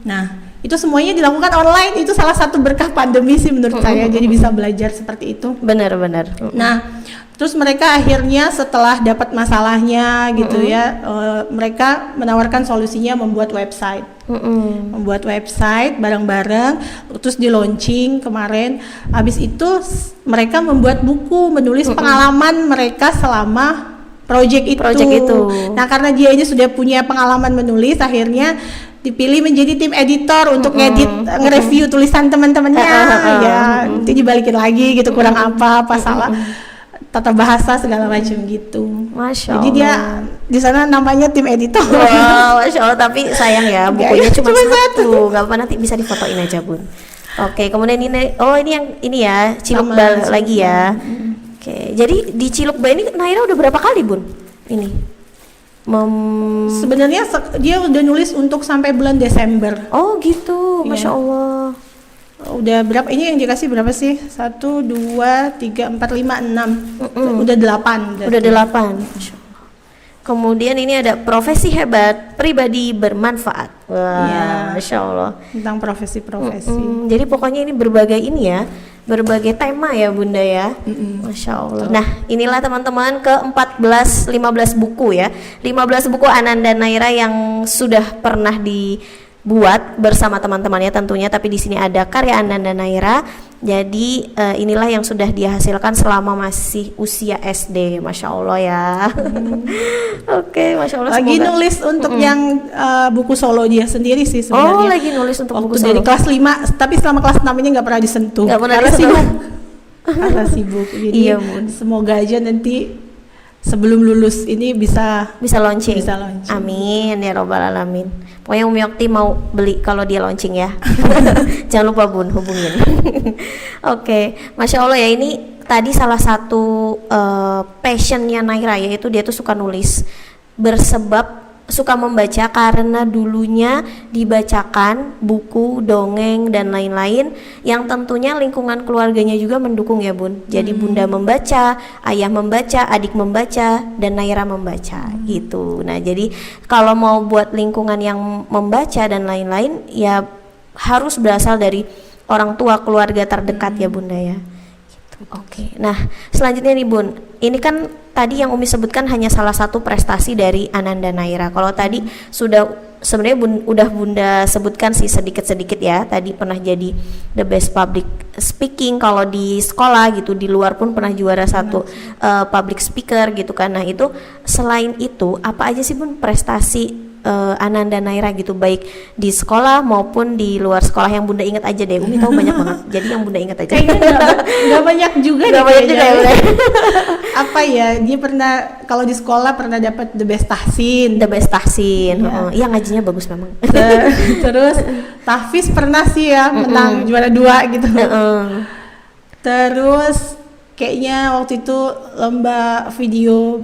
Nah, itu semuanya dilakukan online. Itu salah satu berkah pandemi sih menurut saya. Jadi bisa belajar seperti itu. Benar. Nah, terus mereka akhirnya setelah dapat masalahnya gitu ya, mereka menawarkan solusinya membuat website. Membuat website bareng-bareng, terus di launching kemarin. Habis itu mereka membuat buku, menulis pengalaman mereka selama project itu. Nah, karena dia ini sudah punya pengalaman menulis, akhirnya dipilih menjadi tim editor untuk ngedit, nge-review tulisan teman-temannya. Ya, nanti dibalikin lagi gitu, kurang apa salah tata bahasa segala macam gitu. Masya Allah. Jadi dia di sana namanya tim editor. Wow, Masya Allah. Tapi sayang ya, bukunya cuma satu. Gak apa-apa, nanti bisa difotoin aja Bun. Oke, kemudian ini ini ya Cilukba lagi ya. Oke, jadi di Cilukba ini Naira udah berapa kali Bun? Ini sebenarnya dia udah nulis untuk sampai bulan Desember. Oh gitu, Masya Allah. Udah berapa ini yang dikasih berapa sih? 1, 2, 3, 4, 5, 6. Udah 8. Udah 8. Masya Allah. Kemudian ini ada profesi hebat, pribadi bermanfaat. Wah, ya, Masya Allah. Tentang profesi-profesi. Jadi pokoknya ini berbagai berbagai tema ya Bunda ya. Masya Allah. Nah, inilah teman-teman ke 15 buku ya. 15 buku Ananda Naira yang sudah pernah dibuat bersama teman-temannya tentunya, tapi di sini ada karya Ananda Naira. Jadi inilah yang sudah dihasilkan selama masih usia SD. Masya Allah ya. Oke, Masya Allah. Lagi nulis untuk yang buku solo dia sendiri sih sebenarnya. Oh, lagi nulis untuk buku solo. Dari kelas 5, tapi selama kelas 6 ini nggak pernah disentuh. Nggak pernah karena disentuh. sibuk. Karena sibuk. Jadi Iya, Bun. semoga aja nanti sebelum lulus ini bisa launching. Bisa launching. Amin ya robbal alamin. Pokoknya Umi Okti mau beli kalau dia launching ya. Jangan lupa Bun, hubungin. Oke, Masya Allah ya, ini tadi salah satu passionnya Naira, yaitu dia tuh suka nulis, bersebab suka membaca karena dulunya dibacakan buku, dongeng dan lain-lain yang tentunya lingkungan keluarganya juga mendukung ya Bun. Jadi bunda membaca, ayah membaca, adik membaca, dan Naira membaca gitu. Nah jadi kalau mau buat lingkungan yang membaca dan lain-lain ya harus berasal dari orang tua, keluarga terdekat ya Bunda ya. Oke, nah selanjutnya nih Bun, ini kan tadi yang Umi sebutkan hanya salah satu prestasi dari Ananda Naira. Kalau tadi sudah sebenarnya udah Bunda sebutkan sih sedikit-sedikit ya. Tadi pernah jadi the best public speaking kalau di sekolah gitu, di luar pun pernah juara satu public speaker gitu kan. Nah itu selain itu apa aja sih Bun prestasi Ananda Naira gitu, baik di sekolah maupun di luar sekolah yang Bunda ingat aja deh. Umi tahu banyak banget, jadi yang Bunda ingat aja. Kayaknya nggak banyak juga Nggak banyak juga ya, Bunda. Apa ya, dia pernah kalau di sekolah pernah dapat the best tahsin. The best tahsin, Iya. iya ngajinya bagus memang. Terus tahfiz pernah sih ya menang juara 2 gitu. Terus kayaknya waktu itu lomba video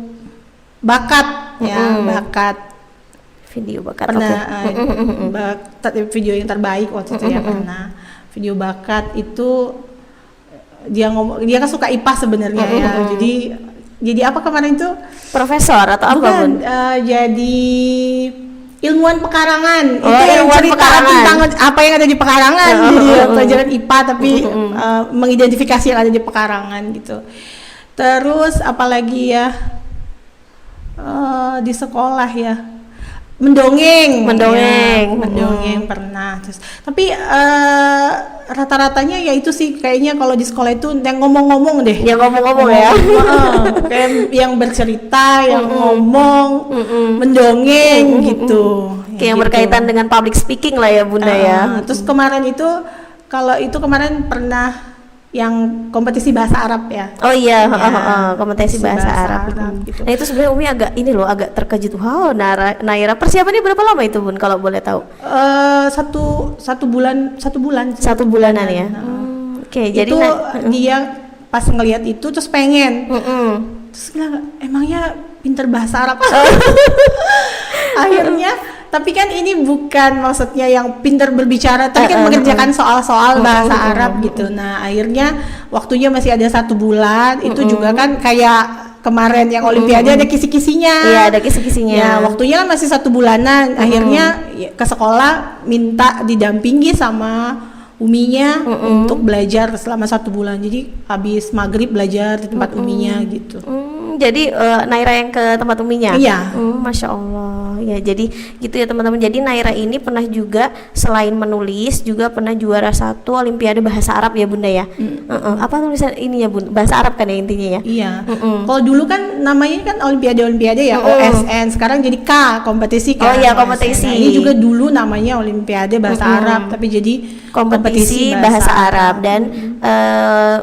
bakat ya, bakat Video bakat, pernah oke. video yang terbaik waktu itu ya, pernah video bakat itu dia kan suka IPA sebenarnya ya, jadi apa kemarin itu Profesor atau apa bukan, Bun? jadi ilmuwan pekarangan. Oh, Itu yang ilmuwan cerita pekarangan. tentang apa yang ada di pekarangan. Jadi pelajaran IPA tapi mengidentifikasi yang ada di pekarangan gitu. Terus apalagi ya, di sekolah ya, mendongeng ya, mendongeng pernah. Terus tapi rata-ratanya ya itu sih kayaknya kalau di sekolah itu yang ngomong-ngomong deh. Yang ngomong-ngomong ya. Kayak yang bercerita, yang ngomong, mendongeng gitu. Kayak yang berkaitan dengan public speaking lah ya Bunda ya. Terus kemarin itu kemarin pernah yang kompetisi bahasa Arab ya. Oh iya, Ya, kompetisi bahasa Arab. gitu. Nah itu sebenarnya Umi agak terkejut. Wow, Naira persiapannya berapa lama itu Bun kalau boleh tahu? Satu bulan. Satu bulanan ya. Oke, jadi Itu dia pas ngelihat itu terus pengen. Terus bilang, emangnya pinter bahasa Arab? Akhirnya, tapi kan ini bukan maksudnya yang pinter berbicara, tapi kan mengerjakan soal-soal bahasa Arab gitu. Nah akhirnya waktunya masih ada 1 bulan, itu juga kan kayak kemarin yang Olimpiade ada kisi-kisinya. Iya ada kisi-kisinya. Ya waktunya kan masih 1 bulanan. Akhirnya ya, ke sekolah minta didampingi sama uminya untuk belajar selama 1 bulan. Jadi habis maghrib belajar di tempat uminya gitu. Jadi Naira yang ke tempat uminya? Iya. Masya Allah. Ya jadi gitu ya teman-teman. Jadi Naira ini pernah juga selain menulis juga pernah juara 1 Olimpiade Bahasa Arab ya Bunda ya. Apa tulisan ini ya Bun? Bahasa Arab kan ya intinya ya? Iya. Kalau dulu kan namanya kan Olimpiade ya, OSN. Sekarang jadi kompetisi kan. Oh iya, OSN. kompetisi. Nah, ini juga dulu namanya Olimpiade Bahasa Arab, tapi jadi kompetisi bahasa Arab dan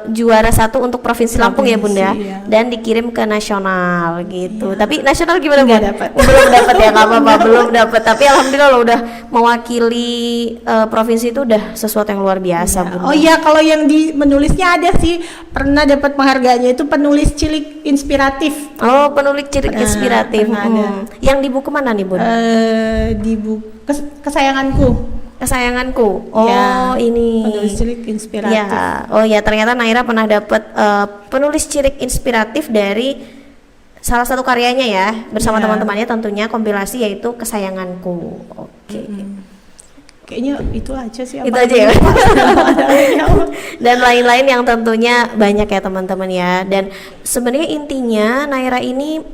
juara 1 untuk Provinsi Lampung ya Bunda, iya. dan dikirim ke nasional gitu. Tapi nasional gimana Nggak Bun? dapat. Belum dapat ya, nggak apa-apa, belum dapat. Tapi alhamdulillah lo udah mewakili provinsi itu udah sesuatu yang luar biasa Bunda. Oh iya, kalau yang di menulisnya ada sih, pernah dapat penghargaannya itu penulis cilik inspiratif. Oh, penulis cilik inspiratif. pernah ada. Yang di buku mana nih Bun? Di buku kesayanganku. Kesayanganku. Oh, Ya, ini. penulis cilik inspiratif. Ya, oh ya ternyata Naira pernah dapat penulis cilik inspiratif dari salah satu karyanya ya bersama Ya. teman-temannya tentunya kompilasi yaitu Kesayanganku. Oke. Kayaknya itu aja sih. Itu aja ya. Dan lain-lain yang tentunya banyak ya teman-teman ya. Dan sebenarnya intinya Naira ini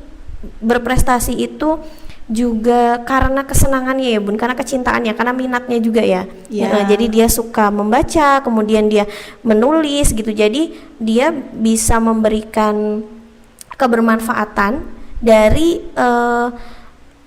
berprestasi itu juga karena kesenangannya ya Bun, karena kecintaannya, karena minatnya juga ya. Ya. Jadi dia suka membaca, kemudian dia menulis gitu. Jadi dia bisa memberikan kebermanfaatan dari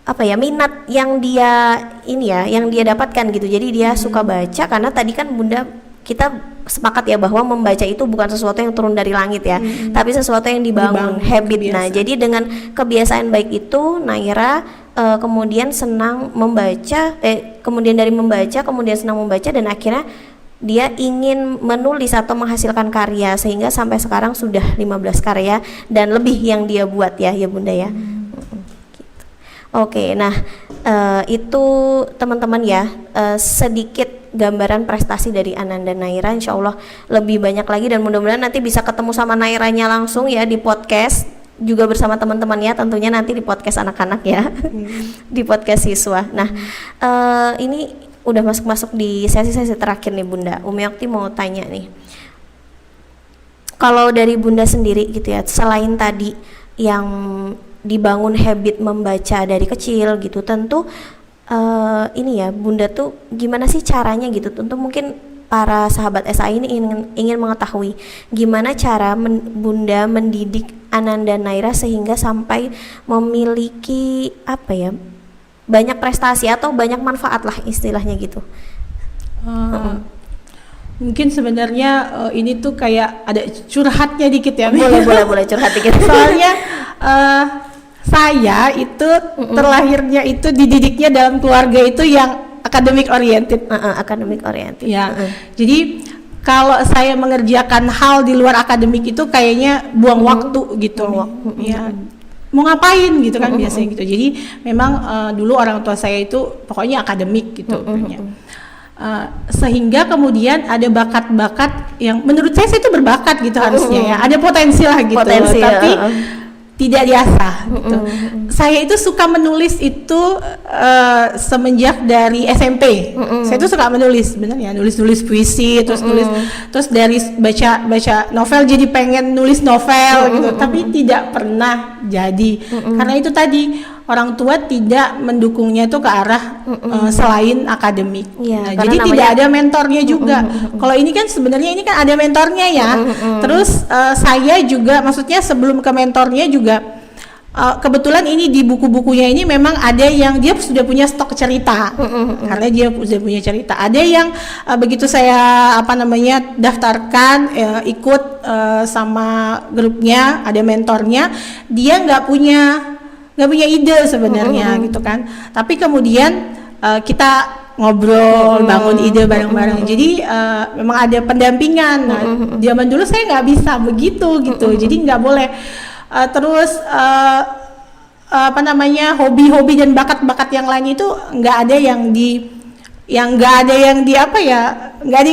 apa ya, minat yang dia ini ya, yang dia dapatkan gitu. Jadi dia suka baca karena tadi kan Bunda kita sepakat ya bahwa membaca itu bukan sesuatu yang turun dari langit ya, tapi sesuatu yang dibangun habit. Nah, jadi dengan kebiasaan baik itu Naira kemudian senang membaca, kemudian dari membaca kemudian senang membaca, dan akhirnya dia ingin menulis atau menghasilkan karya, sehingga sampai sekarang sudah 15 karya dan lebih yang dia buat ya Bunda ya. Gitu. Oke, nah itu teman-teman ya, sedikit gambaran prestasi dari Ananda Naira. Insya Allah lebih banyak lagi, dan mudah-mudahan nanti bisa ketemu sama Nairanya langsung ya di podcast, juga bersama teman-teman ya, tentunya nanti di podcast anak-anak ya, di podcast siswa. Nah ini udah masuk di sesi-sesi terakhir nih Bunda. Umi Okti mau tanya nih, kalau dari Bunda sendiri gitu ya, selain tadi yang dibangun habit membaca dari kecil gitu, tentu ini ya Bunda tuh gimana sih caranya gitu, tentu mungkin para sahabat SA ini ingin mengetahui gimana cara Bunda mendidik Ananda Naira sehingga sampai memiliki apa ya, banyak prestasi atau banyak manfaat lah istilahnya gitu. Mungkin sebenarnya ini tuh kayak ada curhatnya dikit ya. Boleh curhat dikit. Soalnya saya itu terlahirnya itu dididiknya dalam keluarga itu yang academic oriented. Academic oriented. Ya. Jadi kalau saya mengerjakan hal di luar akademik itu kayaknya buang waktu gitu. Ya. Mau ngapain gitu kan biasanya gitu. Jadi memang dulu orang tua saya itu pokoknya akademik gitu. Sehingga kemudian ada bakat-bakat yang menurut saya itu berbakat gitu harusnya ya. Ada potensi lah gitu. Tapi tidak diasah gitu. Saya itu suka menulis itu semenjak dari SMP. Saya itu suka menulis sebenarnya, nulis puisi, terus dari baca novel jadi pengen nulis novel gitu, tapi tidak pernah jadi. Karena itu tadi orang tua tidak mendukungnya itu ke arah selain akademik. Ya, jadi tidak ada mentornya juga. Kalau ini kan sebenarnya ini kan ada mentornya ya. Terus saya juga maksudnya sebelum ke mentornya juga kebetulan ini di buku-bukunya ini memang ada yang dia sudah punya stok cerita. Karena dia sudah punya cerita. Ada yang begitu saya daftarkan ikut sama grupnya, ada mentornya, dia nggak punya ide sebenarnya gitu kan, tapi kemudian kita ngobrol, bangun ide bareng-bareng. Jadi memang ada pendampingan. Nah, zaman dulu saya nggak bisa begitu gitu, jadi nggak boleh terus hobi-hobi dan bakat-bakat yang lain itu nggak ada yang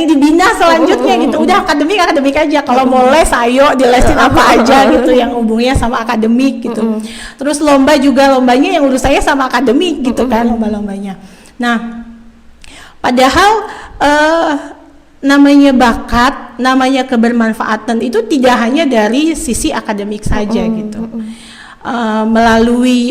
dibina selanjutnya gitu. Udah akademik aja. Kalau mau les ayo dilesin apa aja gitu yang hubungannya sama akademik gitu. Terus lombanya yang urus saya sama akademik gitu kan, lomba-lombanya. Nah, padahal namanya bakat, namanya kebermanfaatan itu tidak hanya dari sisi akademik saja gitu. Melalui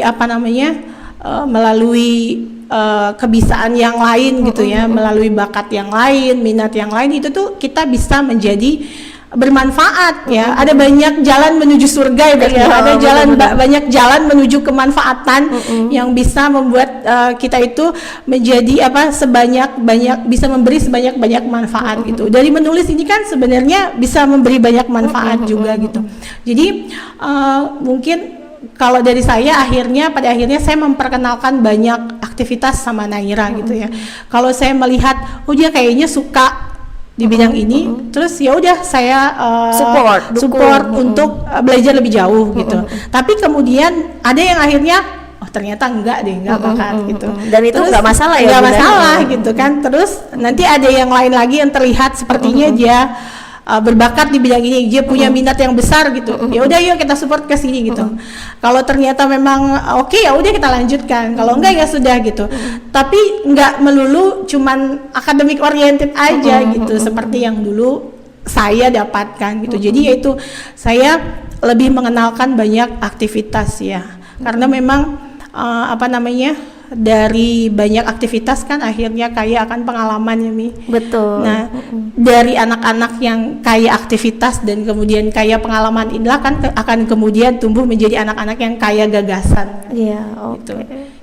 kebisaan yang lain gitu ya, melalui bakat yang lain, minat yang lain, itu tuh kita bisa menjadi bermanfaat ya. Ada banyak jalan menuju surga ya, ada banyak jalan menuju kemanfaatan yang bisa membuat kita itu menjadi bisa memberi sebanyak manfaat gitu. Dari menulis ini kan sebenarnya bisa memberi banyak manfaat juga gitu. Jadi mungkin kalau dari saya pada akhirnya saya memperkenalkan banyak aktivitas sama Naira gitu ya. Kalau saya melihat dia kayaknya suka di bidang ini, terus ya udah saya support untuk belajar lebih jauh gitu. Tapi kemudian ada yang akhirnya ternyata enggak bakat gitu. Dan itu enggak masalah ya. Enggak masalah gitu kan. Terus nanti ada yang lain lagi yang terlihat sepertinya dia berbakat di bidang ini, dia punya minat yang besar gitu. Ya udah yuk kita support ke sini gitu. Kalau ternyata memang oke, ya udah kita lanjutkan. Kalau enggak ya sudah gitu. Tapi enggak melulu cuman academic oriented aja gitu, seperti yang dulu saya dapatkan gitu. Jadi yaitu saya lebih mengenalkan banyak aktivitas ya. Karena memang dari banyak aktivitas kan akhirnya kaya akan pengalaman ya Mi. Betul. Nah, dari anak-anak yang kaya aktivitas dan kemudian kaya pengalaman inilah kan akan kemudian tumbuh menjadi anak-anak yang kaya gagasan. Iya, oke. Gitu.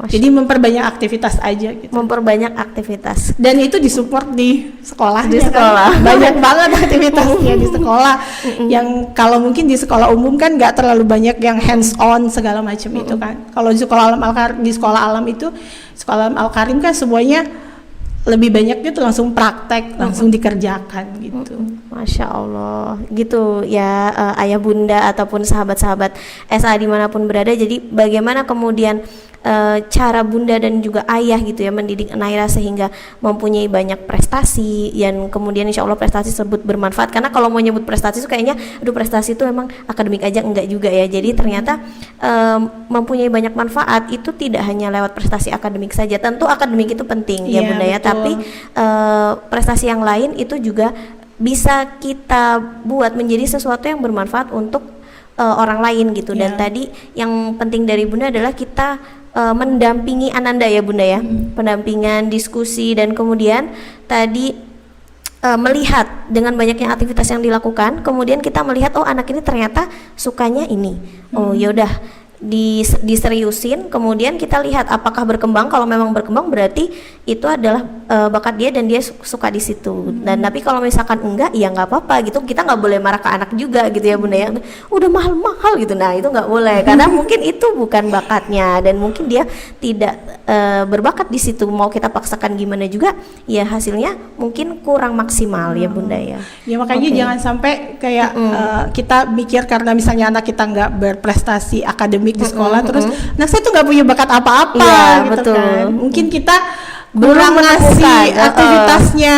Jadi memperbanyak aktivitas aja gitu. Memperbanyak aktivitas. Dan itu disupport di sekolah. Di sekolah. Kan? Banyak banget aktivitasnya di sekolah. Yang kalau mungkin di sekolah umum kan nggak terlalu banyak yang hands on segala macam itu kan. Kalau di sekolah alam sekolah alam Al-Karim kan semuanya lebih banyaknya tuh langsung praktek, langsung dikerjakan gitu. Masya Allah, gitu ya ayah bunda ataupun sahabat-sahabat SA dimanapun berada. Jadi bagaimana kemudian cara bunda dan juga ayah gitu ya mendidik Naira sehingga mempunyai banyak prestasi dan kemudian insya Allah prestasi tersebut bermanfaat. Karena kalau mau nyebut prestasi itu kayaknya aduh prestasi itu emang akademik aja, enggak juga ya. Jadi ternyata mempunyai banyak manfaat itu tidak hanya lewat prestasi akademik saja. Tentu akademik itu penting ya bunda ya, tapi prestasi yang lain itu juga bisa kita buat menjadi sesuatu yang bermanfaat untuk orang lain gitu. Dan tadi yang penting dari bunda adalah kita mendampingi Ananda ya bunda ya, pendampingan, diskusi, dan kemudian tadi melihat dengan banyaknya aktivitas yang dilakukan, kemudian kita melihat oh anak ini ternyata sukanya ini, oh yaudah diseriusin, kemudian kita lihat apakah berkembang. Kalau memang berkembang berarti itu adalah bakat dia dan dia suka di situ. Dan tapi kalau misalkan enggak, ya nggak apa-apa gitu. Kita nggak boleh marah ke anak juga gitu ya bunda ya. Udah mahal-mahal gitu, nah itu nggak boleh karena mungkin itu bukan bakatnya dan mungkin dia tidak berbakat di situ. Mau kita paksakan gimana juga, ya hasilnya mungkin kurang maksimal ya bunda ya. Ya makanya jangan sampai kayak kita mikir karena misalnya anak kita nggak berprestasi akademik di sekolah terus nah saya tuh nggak punya bakat apa-apa gitu betul. Kan mungkin kita kurang ngasih aktivitasnya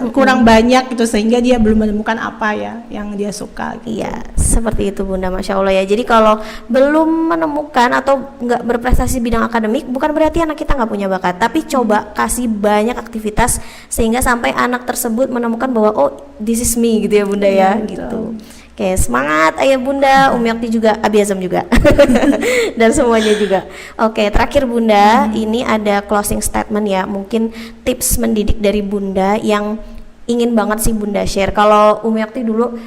kurang banyak gitu sehingga dia belum menemukan apa ya yang dia suka gitu. Iya seperti itu bunda, masya Allah ya. Jadi kalau belum menemukan atau nggak berprestasi bidang akademik bukan berarti anak kita nggak punya bakat, tapi coba kasih banyak aktivitas sehingga sampai anak tersebut menemukan bahwa oh this is me gitu ya bunda ya gitu. Oke, semangat ayah bunda, Umi Yakti juga, Abi Azam juga dan semuanya juga. Oke, terakhir bunda, ini ada closing statement ya, mungkin tips mendidik dari bunda yang ingin banget sih bunda share. Kalau Umi Yakti dulu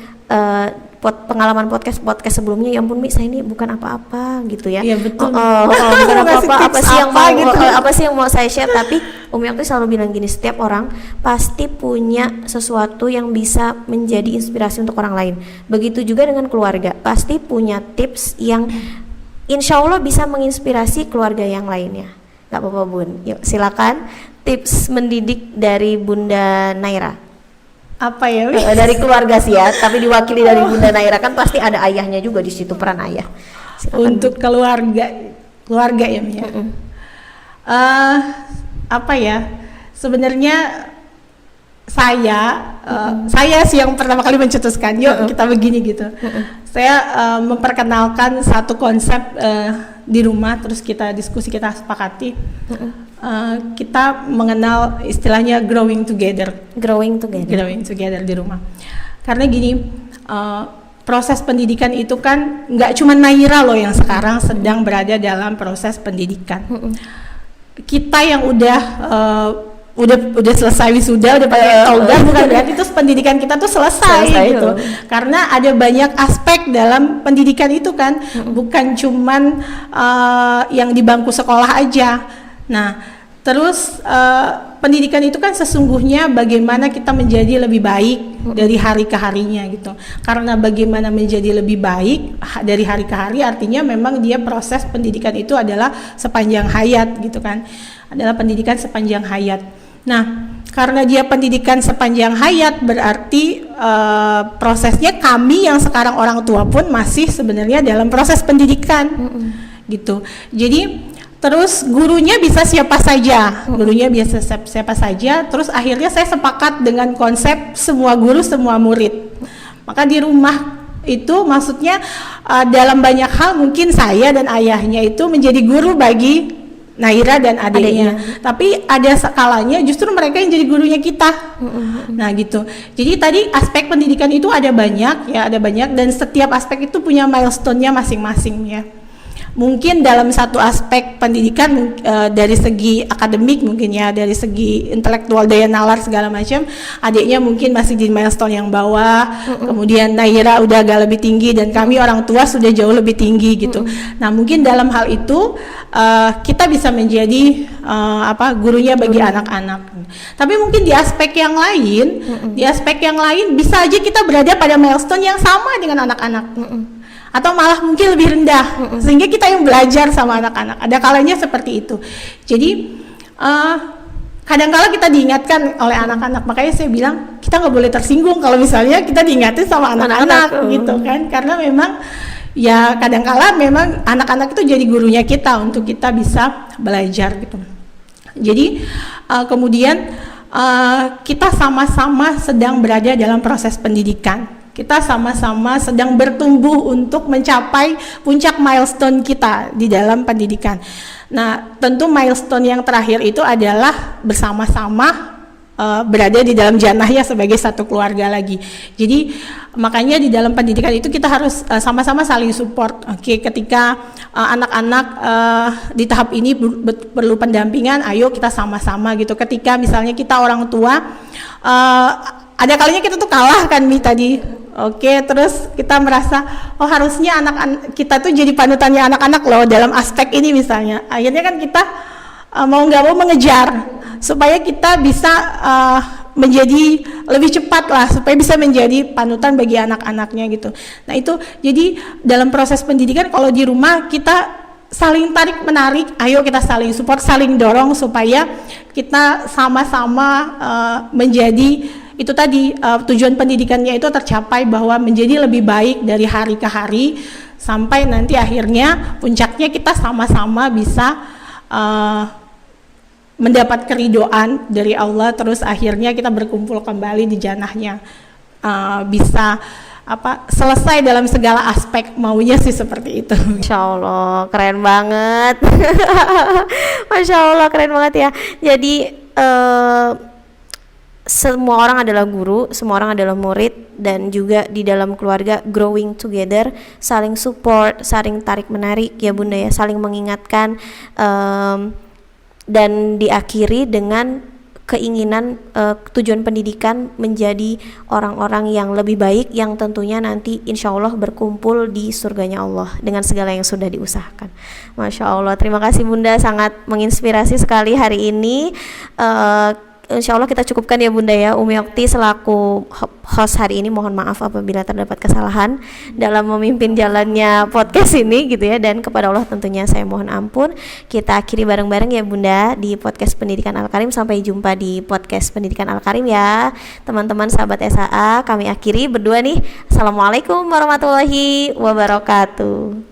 pengalaman podcast sebelumnya, ya ampun Mi, saya ini bukan apa-apa gitu ya. Iya betul. Bukan apa-apa, apa sih yang mau saya share, tapi Umi Yakti selalu bilang gini, setiap orang pasti punya sesuatu yang bisa menjadi inspirasi untuk orang lain. Begitu juga dengan keluarga, pasti punya tips yang insya Allah bisa menginspirasi keluarga yang lainnya. Gak apa-apa bun, yuk silakan tips mendidik dari Bunda Naira. Apa ya? Dari keluarga sih ya, tapi diwakili dari Bunda Naira, kan pasti ada ayahnya juga di situ, peran ayah. Silakan. Untuk keluarga ya Mia. Apa ya? Sebenarnya saya sih yang pertama kali mencetuskan, yuk kita begini gitu. Saya memperkenalkan satu konsep di rumah, terus kita diskusi, kita sepakati. Kita mengenal istilahnya growing together di rumah. Karena gini, proses pendidikan itu kan nggak cuma Naira loh yang sekarang sedang berada dalam proses pendidikan. Kita yang udah selesai wisuda, udah pakai taubat, bukan berarti terus pendidikan kita tuh selesai gitu. Karena ada banyak aspek dalam pendidikan itu kan, bukan cuman yang di bangku sekolah aja. Nah, terus pendidikan itu kan sesungguhnya bagaimana kita menjadi lebih baik dari hari ke harinya gitu. Karena bagaimana menjadi lebih baik dari hari ke hari artinya memang dia proses pendidikan itu adalah sepanjang hayat gitu kan. Adalah pendidikan sepanjang hayat. Nah, karena dia pendidikan sepanjang hayat berarti prosesnya kami yang sekarang orang tua pun masih sebenarnya dalam proses pendidikan gitu. Jadi terus gurunya bisa siapa saja, terus akhirnya saya sepakat dengan konsep semua guru semua murid. Maka di rumah itu maksudnya dalam banyak hal mungkin saya dan ayahnya itu menjadi guru bagi Naira dan adiknya. Tapi ada skalanya justru mereka yang jadi gurunya kita. Nah gitu. Jadi tadi aspek pendidikan itu ada banyak dan setiap aspek itu punya milestone-nya masing-masing ya. mungkin dalam satu aspek pendidikan dari segi akademik mungkin ya, dari segi intelektual daya nalar segala macam, adiknya mungkin masih di milestone yang bawah, kemudian Naira udah agak lebih tinggi dan kami orang tua sudah jauh lebih tinggi gitu. Nah mungkin dalam hal itu kita bisa menjadi gurunya bagi anak-anak. Tapi mungkin di aspek yang lain, bisa aja kita berada pada milestone yang sama dengan anak-anak. Atau malah mungkin lebih rendah, sehingga kita yang belajar sama anak-anak. Ada kalanya seperti itu. Jadi kadang-kala kita diingatkan oleh anak-anak, makanya saya bilang kita nggak boleh tersinggung kalau misalnya kita diingatin sama anak-anak gitu kan, karena memang ya kadang-kala memang anak-anak itu jadi gurunya kita untuk kita bisa belajar gitu. Jadi kemudian kita sama-sama sedang berada dalam proses pendidikan. Kita sama-sama sedang bertumbuh untuk mencapai puncak milestone kita di dalam pendidikan. Nah, tentu milestone yang terakhir itu adalah bersama-sama berada di dalam jannahnya sebagai satu keluarga lagi. Jadi makanya di dalam pendidikan itu kita harus sama-sama saling support. Oke, ketika anak-anak di tahap ini perlu pendampingan, ayo kita sama-sama gitu. Ketika misalnya kita orang tua, ada kalinya kita tuh kalah kan Mi tadi. Oke, terus kita merasa oh harusnya anak-anak kita tuh jadi panutannya anak-anak loh dalam aspek ini misalnya. Akhirnya kan kita mau nggak mau mengejar supaya kita bisa menjadi lebih cepat lah, supaya bisa menjadi panutan bagi anak-anaknya gitu. Nah itu jadi dalam proses pendidikan kalau di rumah kita saling tarik menarik, ayo kita saling support, saling dorong supaya kita sama-sama menjadi itu tadi tujuan pendidikannya itu tercapai, bahwa menjadi lebih baik dari hari ke hari sampai nanti akhirnya puncaknya kita sama-sama bisa mendapat keridoan dari Allah, terus akhirnya kita berkumpul kembali di jannahnya, bisa selesai dalam segala aspek, maunya sih seperti itu. Masya Allah, keren banget. Masya Allah, keren banget ya. Jadi semua orang adalah guru, semua orang adalah murid, dan juga di dalam keluarga growing together, saling support, saling tarik menarik ya Bunda ya, saling mengingatkan, dan diakhiri dengan keinginan tujuan pendidikan menjadi orang-orang yang lebih baik, yang tentunya nanti insya Allah berkumpul di surganya Allah dengan segala yang sudah diusahakan. Masya Allah, terima kasih Bunda, sangat menginspirasi sekali hari ini. Insya Allah kita cukupkan ya Bunda ya. Umi Okti selaku host hari ini mohon maaf apabila terdapat kesalahan dalam memimpin jalannya podcast ini gitu ya, dan kepada Allah tentunya saya mohon ampun. Kita akhiri bareng-bareng ya Bunda di podcast Pendidikan Al-Karim. Sampai jumpa di podcast Pendidikan Al-Karim ya teman-teman sahabat SAA. Kami akhiri berdua nih. Assalamualaikum warahmatullahi wabarakatuh.